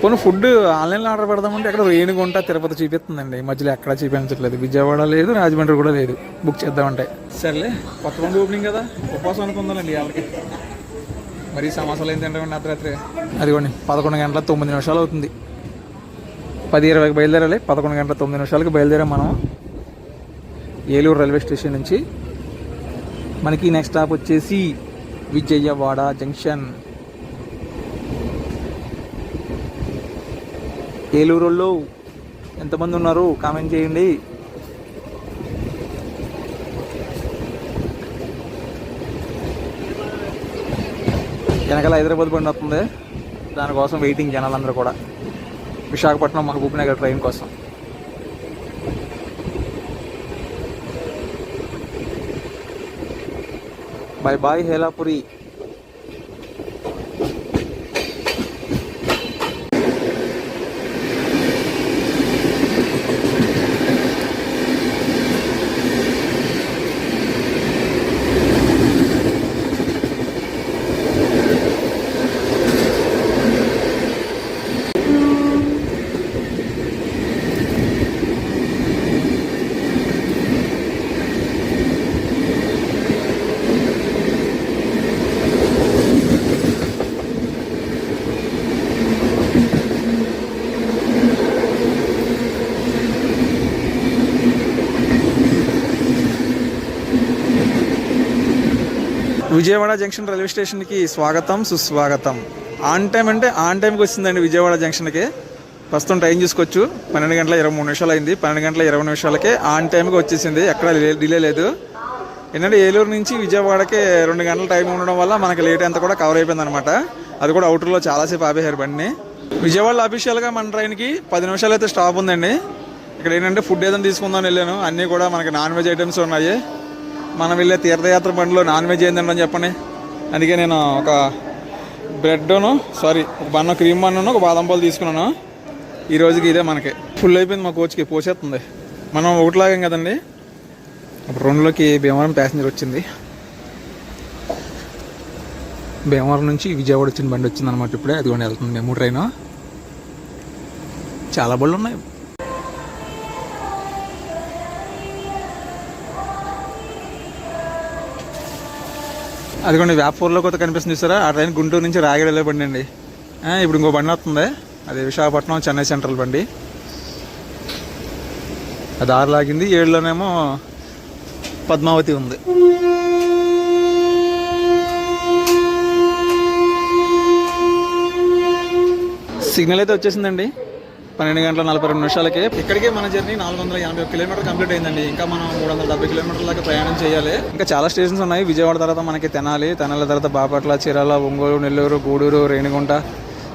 కొన్ని ఫుడ్ ఆన్లైన్లో ఆర్డర్ పెడదామంటే ఎక్కడ రేణిగుంట తిరుపతి చూపిస్తుందండి. మధ్యలో ఎక్కడ చూపించట్లేదు. విజయవాడ లేదు, రాజమండ్రి కూడా లేదు బుక్ చేద్దామంటే. సర్లే కొత్త మంది ఓపెనింగ్ కదా, ఉపవాసం అనుకుందామండి వాళ్ళకి. మరి సమోసాలు ఏం తింటామండి అర్ధరాత్రి. అదిగోండి 11 గంటల 9 నిమిషాలు అవుతుంది. 10:20కి బయలుదేరాలి. 11 గంటల 9 నిమిషాలకి బయలుదేరాం మనం ఏలూరు రైల్వే స్టేషన్ నుంచి. మనకి నెక్స్ట్ స్టాప్ వచ్చేసి విజయవాడ జంక్షన్. ఏలూరులో ఎంతమంది ఉన్నారు కామెంట్ చేయండి. వెనకాల హైదరాబాద్ బండి వస్తుంది. దానికోసం వెయిటింగ్ జనాలందరూ కూడా. విశాఖపట్నం మహబూబ్ నగర్ ట్రైన్ కోసం. Bye bye Helapuri. Vijayawada junction railway స్టేషన్కి స్వాగతం సుస్వాగతం. ఆన్ టైం అంటే ఆన్ టైంకి వచ్చిందండి విజయవాడ జంక్షన్కి. ప్రస్తుతం టైం చూసుకోవచ్చు 12 గంటల 23 నిమిషాలు అయింది. 12 గంటల 20 నిమిషాలకే ఆన్ టైంకి వచ్చేసింది. ఎక్కడ డిలే లేదు. ఏంటంటే ఏలూరు నుంచి విజయవాడకి 2 గంటల టైం ఉండడం వల్ల మనకి లేట్ అంతా కూడా కవర్ అయిపోయింది అనమాట. అది కూడా అవుటర్లో చాలాసేపు ఆపేశారు బండిని. విజయవాడలో అఫీషియల్గా మన ట్రైన్కి 10 నిమిషాలు అయితే స్టాప్ ఉందండి. ఇక్కడ ఏంటంటే ఫుడ్ ఏదైనా తీసుకుందామని వెళ్ళాను. అన్నీ కూడా మనకి నాన్ వెజ్ ఐటమ్స్ ఉన్నాయి. మనం వెళ్ళే తీర్థయాత్ర బండిలో నాన్ వెజ్ ఏంటంటే చెప్పండి. అందుకే నేను ఒక ఒక బన్న క్రీమ్ బన్ను ఒక బాదం పాలు తీసుకున్నాను. ఈ రోజుకి ఇదే మనకి ఫుల్ అయిపోయింది. మా కోచ్కి పోసేస్తుంది. మనం ఒకటిలాగాం కదండి. అప్పుడు 2లోకి భీమవరం ప్యాసింజర్ వచ్చింది. భీమవరం నుంచి విజయవాడ వచ్చిన బండి వచ్చింది అనమాట. ఇప్పుడే అదిగోండి వెళ్తుంది మెమూ ట్రైన్. చాలా బళ్ళు ఉన్నాయి. అదిగోండి వ్యాప్ 4లో కొత్త కనిపిస్తుంది చూసారా. ఆ ట్రైన్ గుంటూరు నుంచి రాయగడ వెళ్ళే బండి అండి. ఇప్పుడు ఇంకో బండి వస్తుంది. అది విశాఖపట్నం చెన్నై సెంట్రల్ బండి. అది 6 లాగింది. 7లోనేమో పద్మావతి ఉంది. సిగ్నల్ అయితే వచ్చేసిందండి 12 గంటల 42 నిమిషాలకే. ఇక్కడికే మన జర్నీ 481 కిలోమీటర్ కంప్లీట్ అయిందండి. ఇంకా మనం 370 కిలోమీటర్ల దాకా ప్రయాణం చేయాలి. ఇంకా చాలా స్టేషన్స్ ఉన్నాయి. విజయవాడ తర్వాత మనకి తెనాలి తర్వాత బాపట్ల, చీరాల, ఒంగోలు, నెల్లూరు, గూడూరు, రేణిగుంట,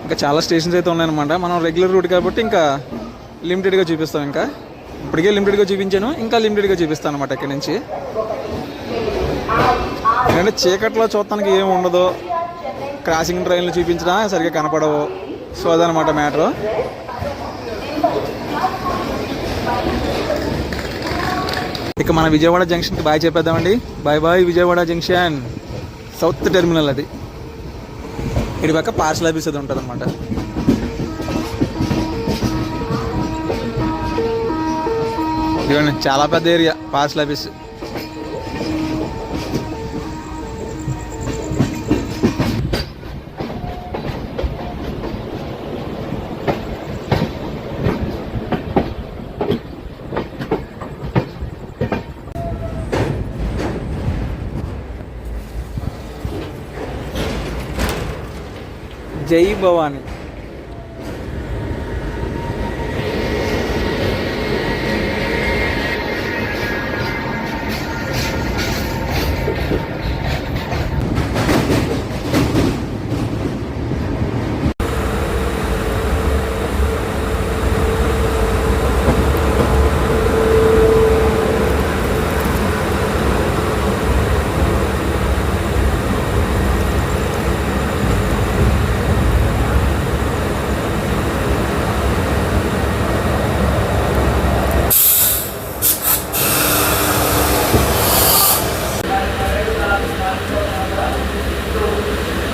ఇంకా చాలా స్టేషన్స్ అయితే ఉన్నాయన్నమాట. మనం రెగ్యులర్ రూట్ కాబట్టి ఇంకా లిమిటెడ్గా చూపిస్తాం. ఇంకా ఇప్పటికే లిమిటెడ్గా చూపించాను, ఇంకా లిమిటెడ్గా చూపిస్తాను అనమాట ఇక్కడి నుంచి. ఎందుకంటే చీకట్లో చూడటానికి ఏమి ఉండదు. క్రాసింగ్ ట్రైన్లు చూపించినా సరిగ్గా కనపడవు. సో అదనమాట మ్యాటరు. ఇక మన విజయవాడ జంక్షన్కి బాయ్ చెప్పేద్దామండి. Bye bye Vijayawada junction, south terminal అది. ఇటు పక్క పార్సల్ ఆఫీస్ అది ఉంటుంది అనమాట. ఇదిగోండి చాలా పెద్ద ఏరియా పార్సల్ ఆఫీస్. జై Bhavani.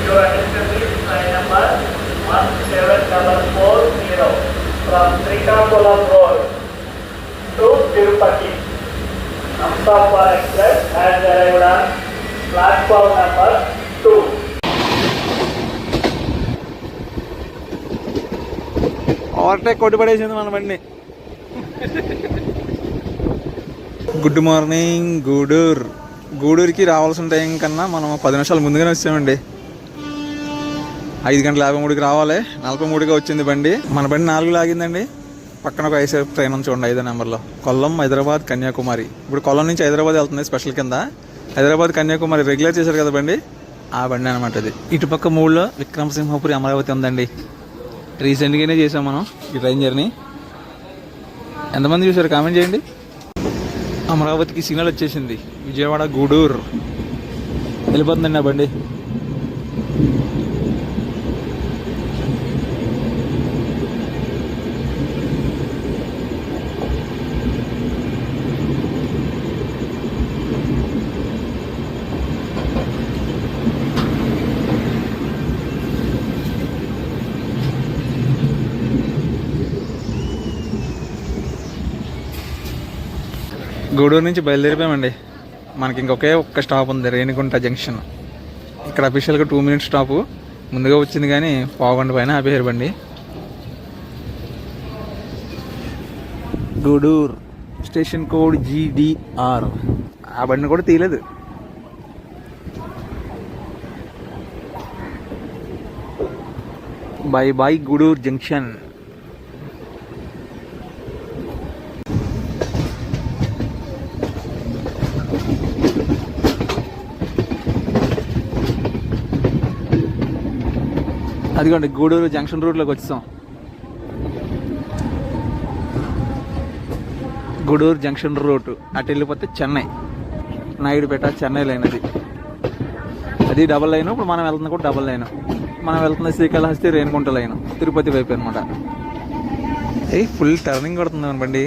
Your attention is train number 17440 from Srikakulam Road to Tirupati. Namsapur Express has arrived on platform number 2. Overtake కొట్టి పడేసింది మన బండి. Good morning Gudur. గూడూరుకి రావాల్సిన టైం కన్నా మనం 10 నిమిషాలు ముందుగానే వచ్చామండి. 5:53కి రావాలి, 43గా వచ్చింది బండి. మన బండి 4 లాగిందండి. పక్కన ఒక ఐసీఎఫ్ ట్రైన్ ఉంది చూడండి, 5వ నెంబర్లో. కొల్లం, హైదరాబాద్, కన్యాకుమారి. ఇప్పుడు కొల్లం నుంచి హైదరాబాద్ వెళ్తుంది స్పెషల్ కింద. హైదరాబాద్ కన్యాకుమారి రెగ్యులర్ చేశారు కదా బండి, ఆ బండి అనమాట అది. ఇటుపక్క 3లో విక్రమసింహపురి అమరావతి ఉందండి. రీసెంట్గానే చేసాం మనం ఈ ట్రైన్ జర్నీ. ఎంతమంది చూసారు కామెంట్ చేయండి. అమరావతికి సిగ్నల్ వచ్చేసింది. విజయవాడ గూడూరు వెళ్ళిపోతుందండి ఆ బండి. గూడూరు నుంచి బయలుదేరిపోయామండి. మనకి ఇంకొకే ఒక్క స్టాప్ ఉంది, రేణిగుంట జంక్షన్. ఇక్కడ అఫీషియల్గా 2 మినిట్స్ స్టాపు. ముందుగా వచ్చింది కానీ పావుగంట పైన ఆపేశారు బండి. Gudur station code GDR. ఆ బండి కూడా తీయలేదు. Bye bye Gudur junction. అదిగోండి గూడూరు జంక్షన్ రూట్లోకి వచ్చాం. గూడూరు జంక్షన్ రూట్ అటు వెళ్ళిపోతే చెన్నై, నాయుడుపేట చెన్నై లైన్ అది. అది డబల్ లైన్. ఇప్పుడు మనం వెళ్తుంది కూడా డబల్ లైన్. మనం వెళ్తున్న శ్రీకాళహస్తి రేణిగుంట లైన్, తిరుపతి వైపు అనమాట. ఫుల్ టర్నింగ్ కొడుతుంది మన బండి.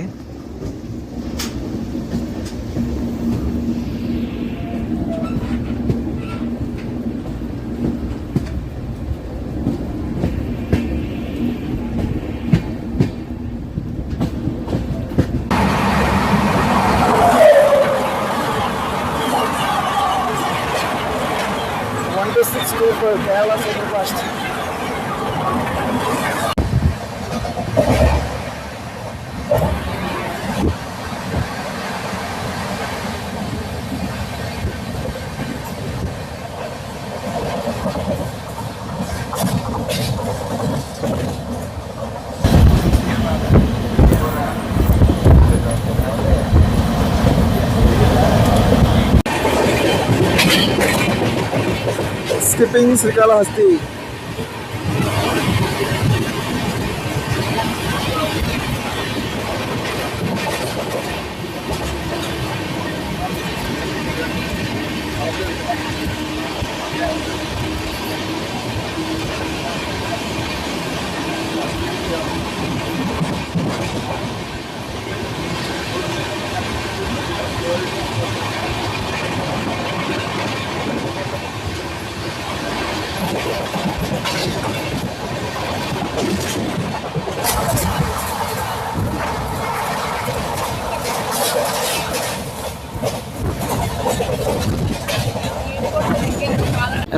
for Kerala Superfast. Skipping Srikalahasti.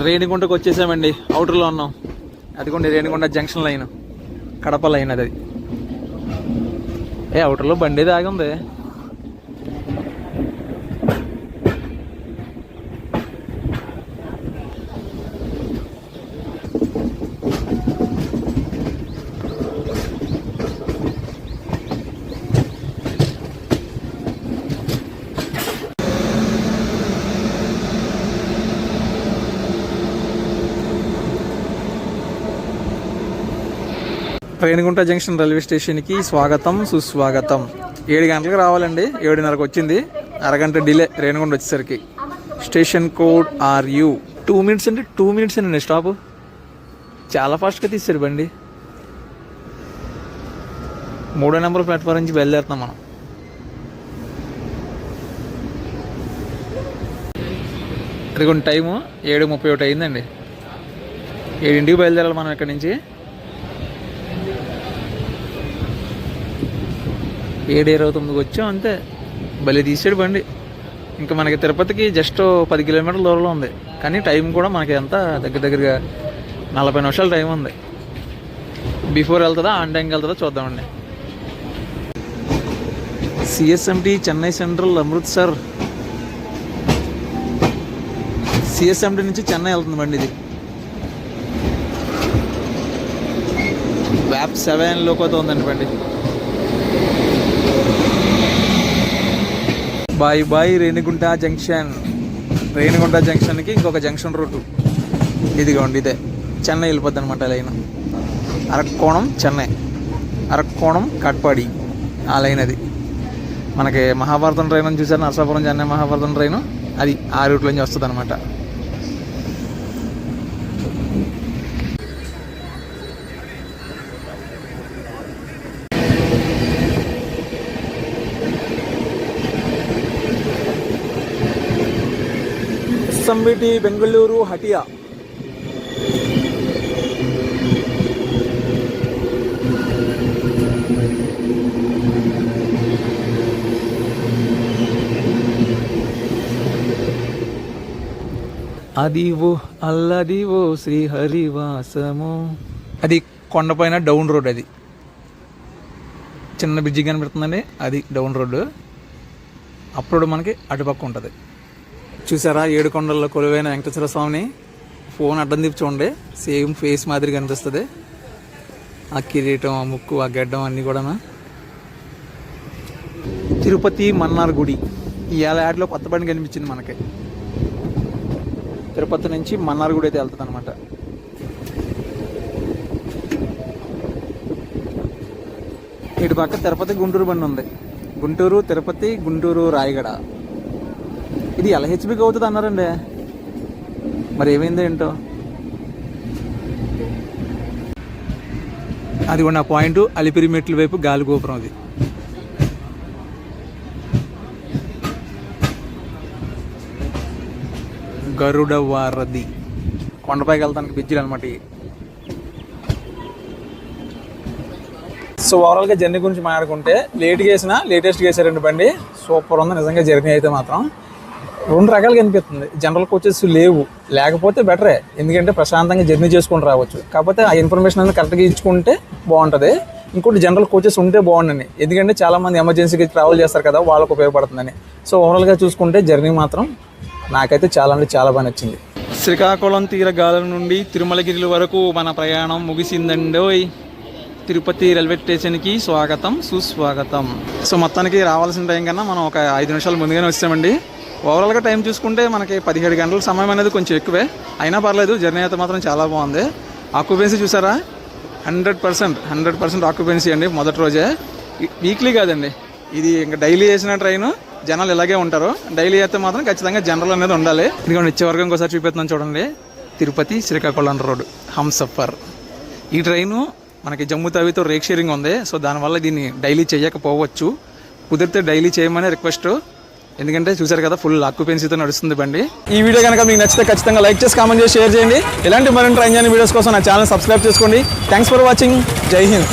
రేణిగుంటకు వచ్చేసామండి, అవుటర్లో ఉన్నాం. అదిగోండి Renigunta junction line, Kadapa line అది. అవుటర్లో బండి దాగి ఉంది. రేణిగుంట జంక్షన్ రైల్వే స్టేషన్కి స్వాగతం సుస్వాగతం. 7 గంటలకు రావాలండి, 7:30కు వచ్చింది. అరగంట డిలే రేణిగుంట వచ్చేసరికి. Station code RU. 2 minutes అంటే 2 minutes అండి స్టాప్. చాలా ఫాస్ట్గా తీసారు బండి. 3వ నెంబర్ ప్లాట్ఫామ్ నుంచి బయలుదేరుతున్నాం మనం. ఇదిగోండి టైము 7:31 అయిందండి. 7ంటికి బయలుదేరాలి మనం ఇక్కడ నుంచి. 7:29కి వచ్చాం అంతే. భలే తీసాడు బండి. ఇంకా మనకి తిరుపతికి జస్ట్ 10 కిలోమీటర్ల దూరంలో ఉంది, కానీ టైం కూడా మనకి ఎంత దగ్గరగా 40 నిమిషాలు టైం ఉంది. బిఫోర్ వెళ్తుందా ఆన్ టైంకి వెళ్తుందా చూద్దామండి. CSMT Chennai central Amritsar. CSMT నుంచి చెన్నై వెళ్తుంది బండి ఇది. వ్యాప్ 7 లోకోతో ఉందండి బండి. Bye Renigunta junction. రేణిగుంట జంక్షన్కి ఇంకొక జంక్షన్ రూటు ఇదిగోండి, ఇదే చెన్నై వెళ్ళిపోద్ది అనమాట లైన్. అరక్కోణం చెన్నై, అరక్కోణం కట్పాడి ఆ లైన్ అది. మనకి మహాభారతం ట్రైన్ అని చూసారు, నరసాపురం చెన్నై మహాభారతం ట్రైను, అది ఆ రూట్లోంచి వస్తుంది అనమాట. SMBT బెంగళూరు హటియా. అదివో అల్లదివో శ్రీహరివాసము. అది కొండపైన డౌన్ రోడ్. అది చిన్న బ్రిడ్జి కనిపెడుతుందండి, అది డౌన్ రోడ్డు. అప్పుడు మనకి అటుపక్క ఉంటుంది. చూసారా 7 కొండల్లో కొలువైన వెంకటేశ్వర స్వామిని. ఫోన్ అడ్డం తిప్పి చూడండి, సేమ్ ఫేస్ మాదిరి కనిపిస్తుంది. ఆ కిరీటం, ఆ ముక్కు, ఆ గడ్డం అన్నీ కూడా. తిరుపతి మన్నార్ గుడి. ఇవాళ యాడ్లో కొత్త బండి కనిపించింది మనకి. తిరుపతి నుంచి మన్నార్ గుడి అయితే వెళ్తుంది అనమాట. ఇటు పక్క తిరుపతి గుంటూరు బండి ఉంది. గుంటూరు తిరుపతి, గుంటూరు రాయగడ. ఇది LHBకి అవుతుంది అన్నారండి, మరి ఏమైందో ఏంటో. అది కూడా నా పాయింట్. అలిపిరి మెట్ల వైపు గాలి గోపురం. అది గరుడ వారధి. కొండపైకి వెళ్తానికి బ్రిడ్జిలు అనమాట. సో ఓవరాల్గా జర్నీ గురించి మాట్లాడుకుంటే లేటెస్ట్గా వేసారండి బండి. సూపర్ ఉంది నిజంగా జర్నీ అయితే మాత్రం. 2 రకాలుగా అనిపిస్తుంది. జనరల్ కోచెస్ లేకపోతే బెటరే, ఎందుకంటే ప్రశాంతంగా జర్నీ చేసుకుని రావచ్చు. కాకపోతే ఆ ఇన్ఫర్మేషన్ అనేది కరెక్ట్గా ఇచ్చుకుంటే బాగుంటుంది. ఇంకోటి జనరల్ కోచెస్ ఉంటే బాగుండండి, ఎందుకంటే చాలామంది ఎమర్జెన్సీకి ట్రావెల్ చేస్తారు కదా, వాళ్ళకు ఉపయోగపడుతుందని. సో ఓవరాల్గా చూసుకుంటే జర్నీ మాత్రం నాకైతే చాలా అంటే చాలా బాగా నచ్చింది. శ్రీకాకుళం తీరగాలం నుండి తిరుమలగిరి వరకు మన ప్రయాణం ముగిసిందండి. తిరుపతి రైల్వే స్టేషన్కి స్వాగతం సుస్వాగతం. సో మొత్తానికి రావాల్సిన టైం కన్నా మనం ఒక 5 నిమిషాలు ముందుగానే వచ్చామండి. ఓవరాల్గా టైం చూసుకుంటే మనకి 17 గంటల సమయం అనేది కొంచెం ఎక్కువే, అయినా పర్లేదు. జర్నీ అయితే మాత్రం చాలా బాగుంది. ఆక్యుపెన్సీ చూసారా, 100% ఆక్యుపెన్సీ అండి మొదటి రోజే. వీక్లీ కాదండి, ఇది ఇంకా డైలీ వేసిన ట్రైన్. జనాలు ఇలాగే ఉంటారు. డైలీ అయితే మాత్రం ఖచ్చితంగా జనరల్ అనేది ఉండాలి. ఇదిగోండి ఇచ్చే వరకు ఇంకోసారి చూపిస్తున్నాను చూడండి. తిరుపతి శ్రీకాకుళం రోడ్ హంసఫర్. ఈ ట్రైను మనకి జమ్మూ తావితో రేక్ షేరింగ్ ఉంది. సో దానివల్ల దీన్ని డైలీ చేయకపోవచ్చు. కుదిరితే డైలీ చేయమని రిక్వెస్ట్, ఎందుకంటే చూసారు కదా ఫుల్ ఆక్యుపెన్సీతో నడుస్తుంది బండి. ఈ వీడియో కనుక మీకు నచ్చితే ఖచ్చితంగా లైక్ చేసి కామెంట్ చేసి షేర్ చేయండి. ఇలాంటి మరిన్ని ట్రైన్ జర్నీ వీడియోస్ కోసం నా ఛానల్ సబ్స్క్రైబ్ చేసుకోండి. Thanks for watching. జై హింద్.